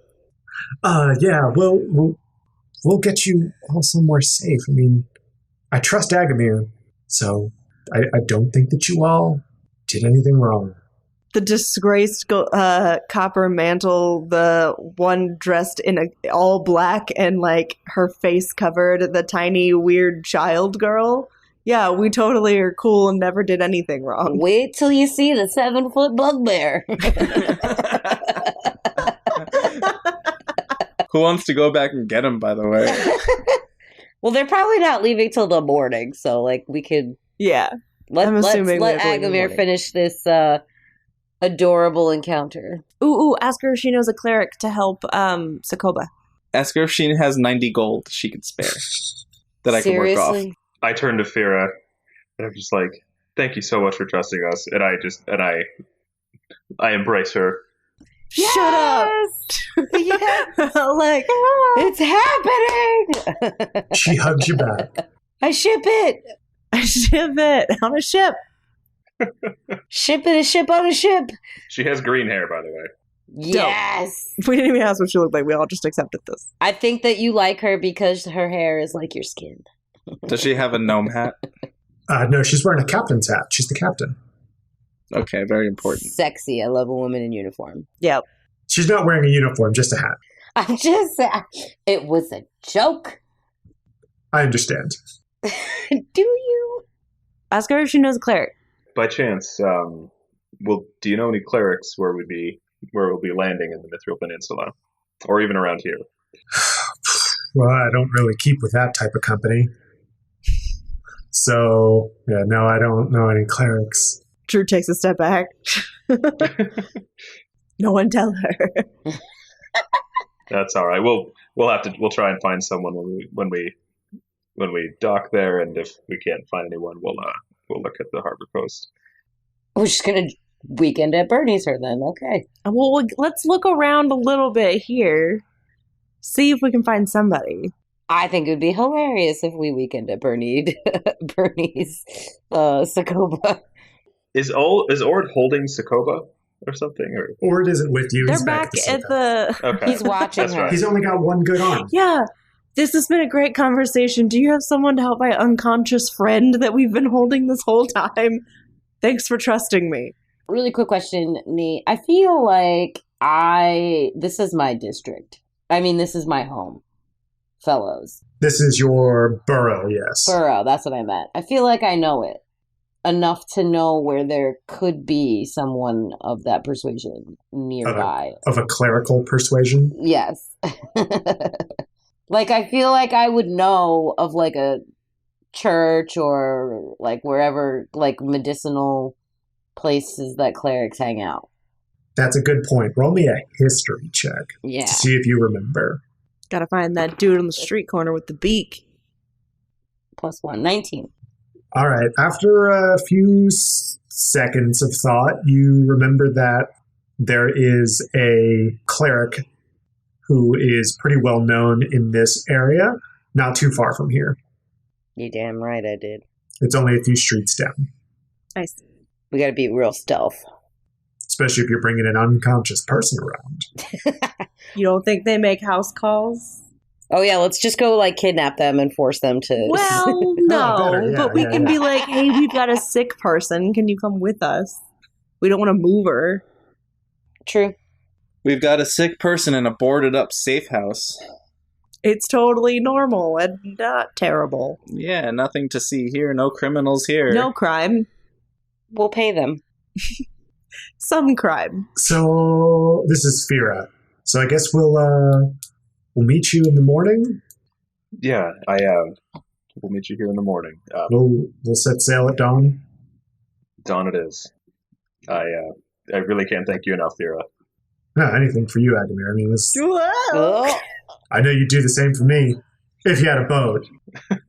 Yeah, we'll get you all somewhere safe. I mean, I trust Agamir, so I don't think that you all did anything wrong. The disgraced copper mantle, the one dressed in all black and like her face covered, the tiny weird child girl. Yeah, we totally are cool and never did anything wrong. Wait till you see the 7-foot bugbear. Who wants to go back and get him, by the way? Well, they're probably not leaving till the morning, so like we could Yeah. let's let we have to leave in the Agamir morning. finish this adorable encounter. Ooh, ask her if she knows a cleric to help Sokoba. Ask her if she has 90 gold she could spare that I can work off. Seriously? I turn to Fira, and I'm just like, "Thank you so much for trusting us." And I embrace her. Shut up! Yes! Like, It's happening! She hugs you back. I ship it! I ship it on a ship. Ship it, a ship on a ship! She has green hair, by the way. Yes! We didn't even ask what she looked like. We all just accepted this. I think that you like her because her hair is like your skin. Does she have a gnome hat? No, she's wearing a captain's hat. She's the captain. Okay, very important. Sexy. I love a woman in uniform. Yep. She's not wearing a uniform, just a hat. I'm just saying, it was a joke. I understand. Do you? Ask her if she knows a cleric. By chance, do you know any clerics where we'll be landing in the Mithril Peninsula, or even around here? Well, I don't really keep with that type of company. So, yeah, no, I don't know any clerics. Drew takes a step back. No one tell her. That's all right. We'll try and find someone when we dock there, and if we can't find anyone, we'll look at the harbor coast. We're just gonna weekend at Bernie's her then. Okay. Well, let's look around a little bit here. See if we can find somebody. I think it would be hilarious if we weekend at Bernie's Sokoba. Is Ord holding Sokoba or something? Or it isn't with you. They're He's back the at Soka. the... Okay. He's watching That's her. right. He's only got one good arm. Yeah. This has been a great conversation. Do you have someone to help my unconscious friend that we've been holding this whole time? Thanks for trusting me. Really quick question, Nee. I feel like this is my district. I mean, this is my home, fellows. This is your burrow, yes. Burrow, that's what I meant. I feel like I know it enough to know where there could be someone of that persuasion nearby. Of a clerical persuasion? Yes. Like, I feel like I would know of, like, a church or, like, wherever, like, medicinal places that clerics hang out. That's a good point. Roll me a history check Yeah. to see if you remember. Gotta find that dude on the street corner with the beak. +1, 19. All right. After a few seconds of thought, you remember that there is a cleric who is pretty well known in this area, not too far from here. You damn right I did. It's only a few streets down, Nice. We gotta be real stealth. especially if you're bringing an unconscious person around. You don't think they make house calls? Oh yeah, let's just go like kidnap them and force them to. Well, no, better, yeah, but we yeah, can yeah. be like, hey, we've got a sick person. Can you come with us? We don't want to move her. True. We've got a sick person in a boarded up safe house. It's totally normal and not terrible. Yeah, nothing to see here. No criminals here. No crime. We'll pay them. Some crime. So this is Fira. So I guess we'll meet you in the morning. Yeah, we'll meet you here in the morning. We'll set sail at dawn. Dawn it is. I really can't thank you enough, Thera. No, anything for you, Agamir. I mean, Oh. I know you'd do the same for me if you had a boat.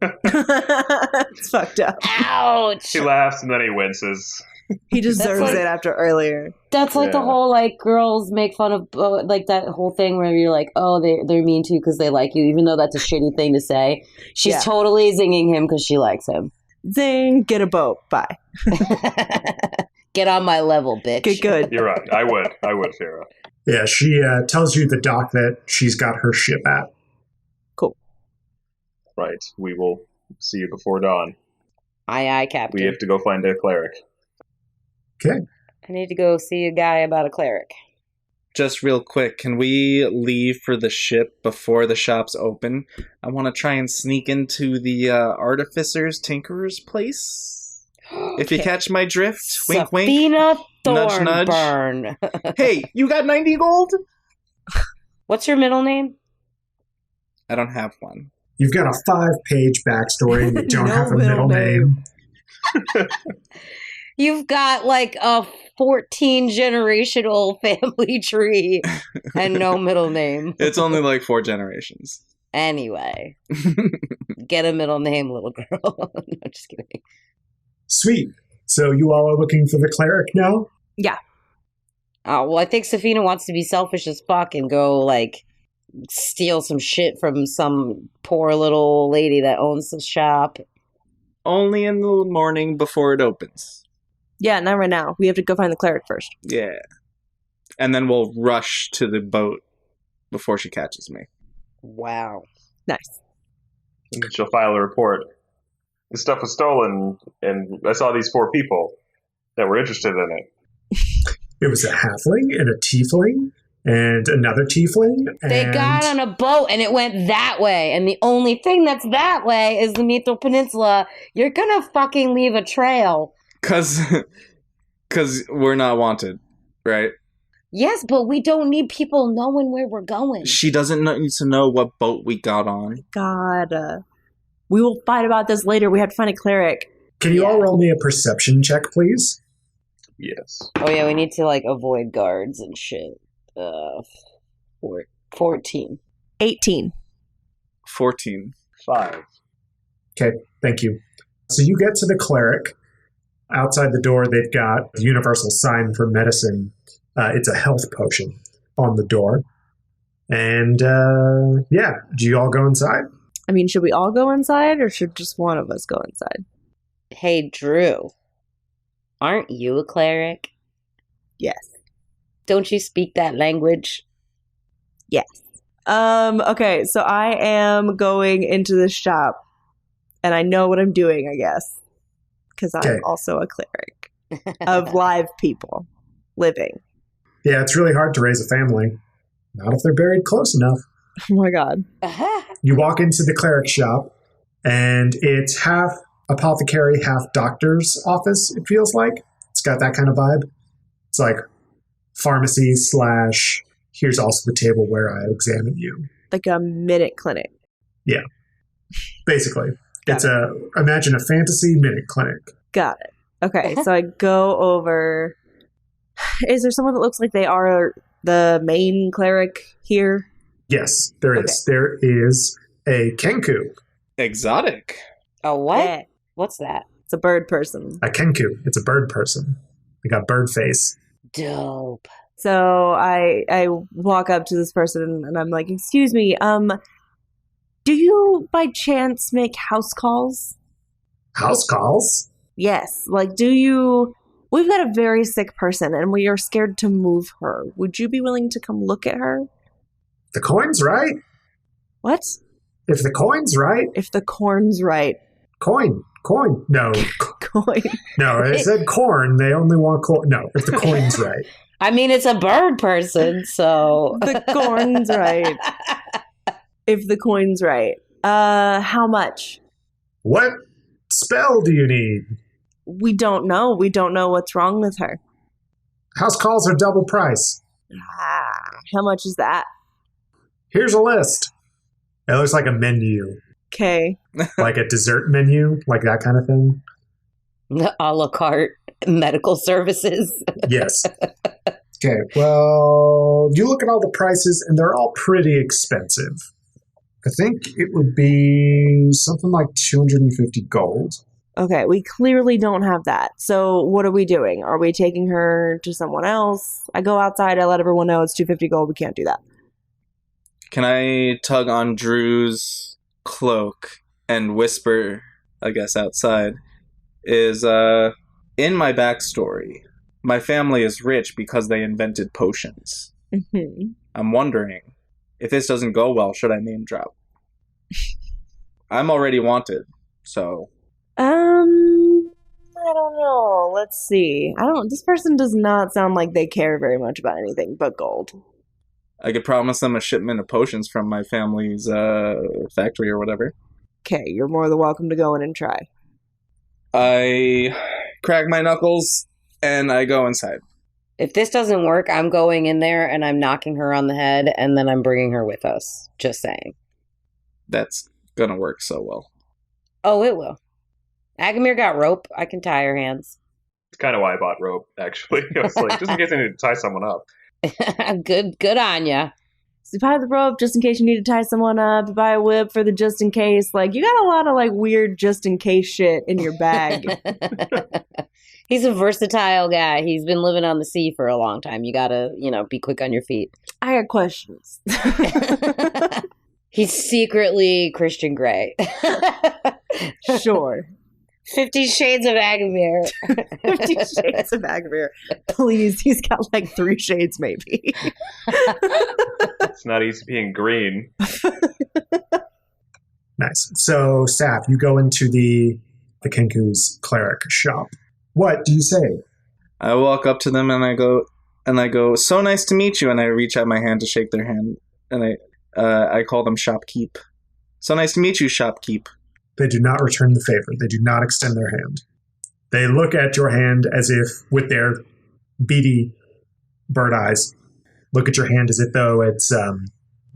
It's fucked up. Ouch! He laughs and then he winces. He deserves like- it after earlier. That's like the Yeah. whole like girls make fun of like that whole thing where you're like, oh, they're mean to you because they like you, even though that's a shitty thing to say. She's Yeah. totally zinging him because she likes him. Zing, get a boat. Bye. Get on my level, bitch. Get good. You're right. I would, Thera. Yeah, she tells you the dock that she's got her ship at. Right. We will see you before dawn. Aye, Captain. We have to go find a cleric. Okay. I need to go see a guy about a cleric. Just real quick, can we leave for the ship before the shops open? I want to try and sneak into the artificer's tinkerer's place. If you Okay. catch my drift, wink, wink. Safina Nudge, nudge. Thornburn. Hey, you got 90 gold? What's your middle name? I don't have one. You've got a 5-page backstory and you don't No have a middle middle name. You've got like a 14 generational family tree and no middle name. It's only like 4 generations. Anyway, get a middle name, little girl. No, just kidding. Sweet. So you all are looking for the cleric now? Oh, well, I think Safina wants to be selfish as fuck and go, like, steal some shit from some poor little lady that owns the shop. Only in the morning before it opens. Yeah, not right now. We have to go find the cleric first. Yeah. And then we'll rush to the boat before she catches me. Wow. Nice. And she'll file a report. This stuff was stolen, and I saw these 4 people that were interested in it. It was a halfling and a tiefling and another tiefling. They and got on a boat and it went that way. And the only thing that's that way is the Mithril Peninsula. You're gonna fucking leave a trail. Cause we're not wanted, right? Yes, but we don't need people knowing where we're going. She doesn't need to know what boat we got on. God. We will fight about this later. We have to find a cleric. Can you all Yeah. roll me a perception check, please? Yes. Oh yeah, we need to like avoid guards and shit. 14. 18. 14. 5. Thank you. So you get to the cleric. Outside the door, they've got the universal sign for medicine. It's a health potion on the door. And yeah, do you all go inside? I mean, should we all go inside or should just one of us go inside? Hey, Drew. Aren't you a cleric? Yes. Don't you speak that language? Yes. Okay, so I am going into the shop and I know what I'm doing, I guess. Because I'm Okay. also a cleric of live people living. Yeah, it's really hard to raise a family. Not if they're buried close enough. Oh my god. You walk into the cleric shop, and it's half apothecary, half doctor's office, it feels like. It's got that kind of vibe. It's like pharmacy / here's also the table where I examine you. Like a minute clinic. Basically. Got Imagine a fantasy minute clinic. Got it. Okay, so I go over. Is there someone that looks like they are the main cleric here? Yes, there is. There is a Kenku. Exotic. A what? Yeah, What's that? it's a bird person. A Kenku. It's a bird person. They got bird face. Dope. So I walk up to this person and I'm like, "Excuse me, do you by chance make house calls?" House calls? Yes. Like, do you? We've got a very sick person and we are scared to move her. Would you be willing to come look at her? The coin's right. What? If the coin's right. If the corn's right. Coin. No. Coin. No, I said corn. They only want corn. No, if the coin's right. I mean, it's a bird person, so. The corn's right. If the coin's right. How much? What spell do you need? We don't know. We don't know what's wrong with her. House calls are double price. How much is that? Here's a list. It looks like a menu. Okay. Like a dessert menu, like that kind of thing. A la carte medical services. Yes. Okay, well, you look at all the prices, and they're all pretty expensive. I think it would be something like 250 gold. Okay, we clearly don't have that. So what are we doing? Are we taking her to someone else? I go outside, I let everyone know it's 250 gold. We can't do that. Can I tug on Drew's cloak and whisper, I guess, outside, is, in my backstory, my family is rich because they invented potions. Mm-hmm. I'm wondering, if this doesn't go well, should I name drop? I'm already wanted, so... I don't know. Let's see. This person does not sound like they care very much about anything but gold. I could promise them a shipment of potions from my family's factory or whatever. Okay, you're more than welcome to go in and try. I crack my knuckles and I go inside. If this doesn't work, I'm going in there and I'm knocking her on the head and then I'm bringing her with us. Just saying. That's gonna work so well. Oh, it will. Agamir got rope. I can tie her hands. It's kind of why I bought rope, actually. I was like, just in case I need to tie someone up. Good on ya. So you buy the rope just in case you need to tie someone up. You buy a whip for the just in case. Like, you got a lot of, like, weird just in case shit in your bag. He's a versatile guy. He's been living on the sea for a long time. You gotta, be quick on your feet. I got questions. He's secretly Christian Grey. Sure. 50 Shades of Agamir. 50 Shades of Agamir. Please, he's got like 3 shades maybe. It's not easy being green. Nice. So, Saf, you go into the Kenku's cleric shop. What do you say? I walk up to them and I go, so nice to meet you, and I reach out my hand to shake their hand, and I call them shopkeep. So nice to meet you, shopkeep. They do not return the favor. They do not extend their hand. They look at your hand as if, with their beady bird eyes, look at your hand as if though it's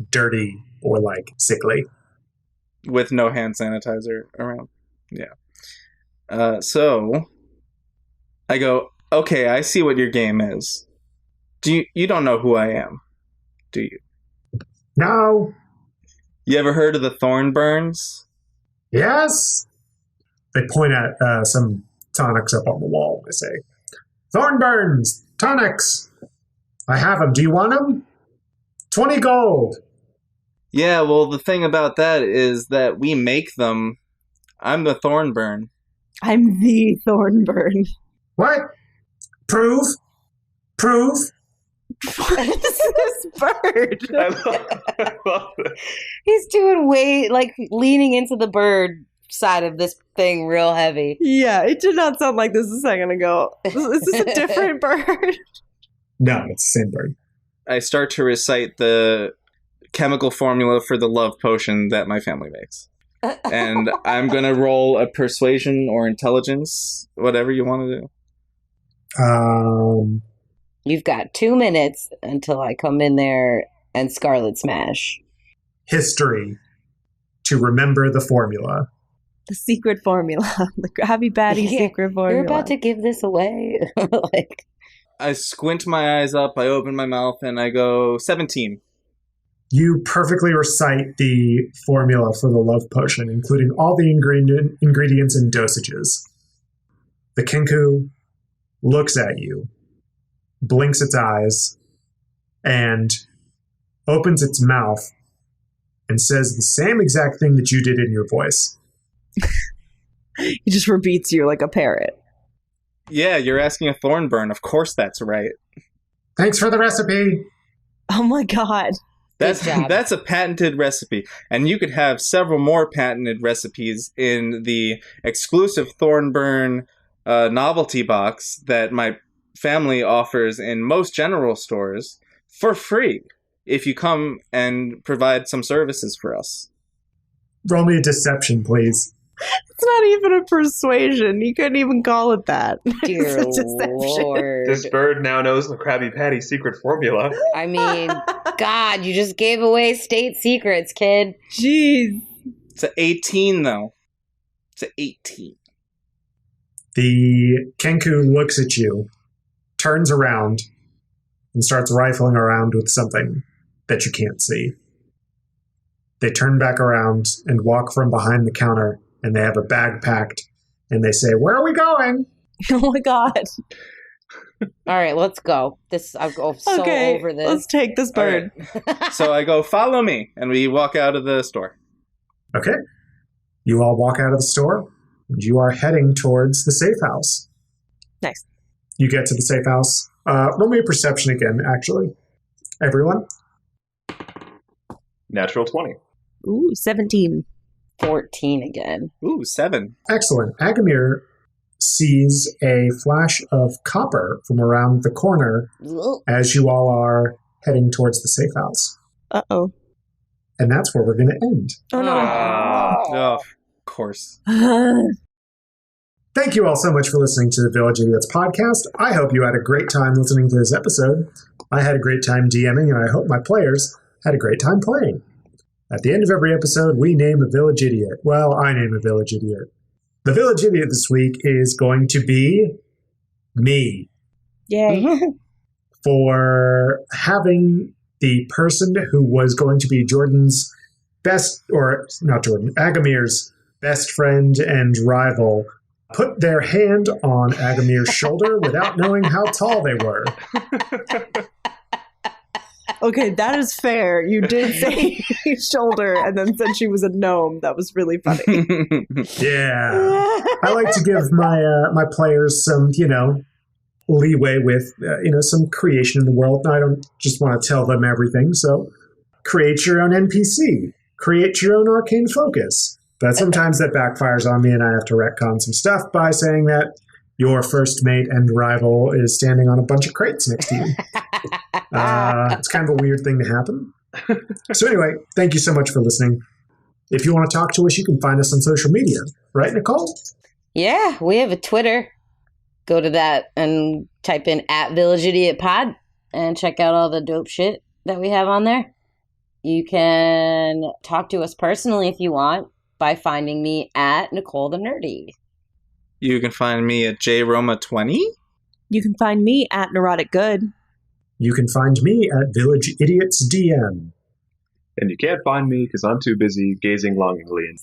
dirty or like sickly. With no hand sanitizer around. Yeah. So I go, okay, I see what your game is. You don't know who I am, do you? No. You ever heard of the Thornburns? Yes. They point at some tonics up on the wall. They say, Thornburns, tonics. I have them. Do you want them? 20 gold. Yeah, well, the thing about that is that we make them. I'm the Thornburn. I'm the Thornburn. What? Prove? What is this bird? I love it. He's doing leaning into the bird side of this thing real heavy. Yeah, it did not sound like this a second ago. Is this a different bird? No, it's the same bird. I start to recite the chemical formula for the love potion that my family makes. And I'm going to roll a persuasion or intelligence, whatever you want to do. You've got 2 minutes until I come in there and Scarlet Smash. History. To remember the formula. The secret formula. The Krabby Patty secret formula. You're about to give this away. I squint my eyes up, I open my mouth, and I go, 17. You perfectly recite the formula for the love potion, including all the ingredients and dosages. The Kenku looks at you, blinks its eyes, and opens its mouth and says the same exact thing that you did in your voice. He just repeats you like a parrot. Yeah, you're asking a Thornburn. Of course that's right. Thanks for the recipe. Oh my god. That's a patented recipe. And you could have several more patented recipes in the exclusive Thornburn novelty box that my family offers in most general stores for free if you come and provide some services for us. Roll me a deception, please. It's not even a persuasion. You couldn't even call it that. Dear It's a deception. Lord. This bird now knows the Krabby Patty secret formula. I mean, God, you just gave away state secrets, kid. Jeez. It's an 18, though. It's an 18. The Kenku looks at you, turns around, and starts rifling around with something that you can't see. They turn back around and walk from behind the counter, and they have a bag packed, and they say, "Where are we going?" Oh my god. All right, let's go. I'm so Okay, over this. let's take this bird. So I go, follow me, and we walk out of the store. Okay. You all walk out of the store, and you are heading towards the safe house. Nice. You get to the safe house. Roll me a perception again, actually. Everyone. Natural 20. Ooh, 17. 14 again. Ooh, 7. Excellent. Agamir sees a flash of copper from around the corner Ugh. as you all are heading towards the safe house. Uh-oh. And that's where we're going to end. Oh no. Oh, of course. Thank you all so much for listening to the Village Idiots podcast. I hope you had a great time listening to this episode. I had a great time DMing, and I hope my players had a great time playing. At the end of every episode, we name a village idiot. Well, I name a village idiot. The village idiot this week is going to be me, Yay. for having the person who was going to be Jordan's best, or not Jordan, Agamir's best friend and rival, put their hand on Agamir's shoulder without knowing how tall they were. Okay, that is fair. You did say shoulder and then said she was a gnome. That was really funny. Yeah. I like to give my players some, leeway with, some creation in the world. I don't just want to tell them everything. So create your own NPC. Create your own arcane focus. But sometimes that backfires on me and I have to retcon some stuff by saying that your first mate and rival is standing on a bunch of crates next to you. It's kind of a weird thing to happen. So anyway, thank you so much for listening. If you want to talk to us, you can find us on social media. Right, Nicole? Yeah, we have a Twitter. Go to that and type in @VillageIdiotPod and check out all the dope shit that we have on there. You can talk to us personally if you want by finding me at Nicole the Nerdy. You can find me at JRoma20. You can find me at Neurotic Good. You can find me at Village Idiots DM. And you can't find me because I'm too busy gazing longingly.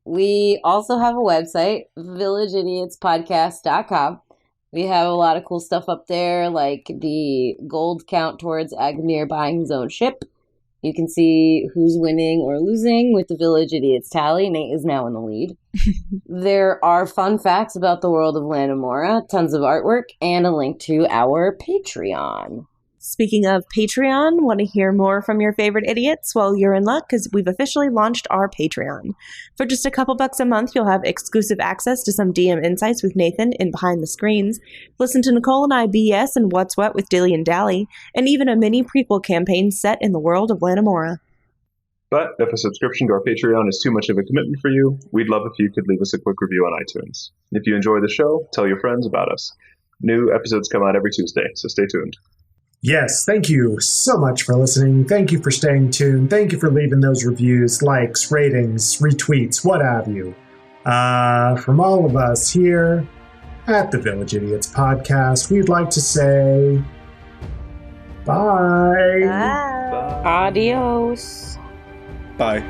We also have a website, villageidiotspodcast.com. We have a lot of cool stuff up there, like the gold count towards Agamir buying his own ship. You can see who's winning or losing with the Village Idiots tally. Nate is now in the lead. There are fun facts about the world of Lanamora, tons of artwork, and a link to our Patreon. Speaking of Patreon, want to hear more from your favorite idiots? Well, you're in luck because we've officially launched our Patreon. For just a couple bucks a month, you'll have exclusive access to some DM insights with Nathan in Behind the Screens, listen to Nicole and I BS and What's What with Dilly and Dally, and even a mini prequel campaign set in the world of Lanamora. But if a subscription to our Patreon is too much of a commitment for you, we'd love if you could leave us a quick review on iTunes. If you enjoy the show, tell your friends about us. New episodes come out every Tuesday, so stay tuned. Yes, thank you so much for listening. Thank you for staying tuned. Thank you for leaving those reviews, likes, ratings, retweets, what have you. From all of us here at the Village Idiots podcast, we'd like to say bye. Bye. Adios. Bye.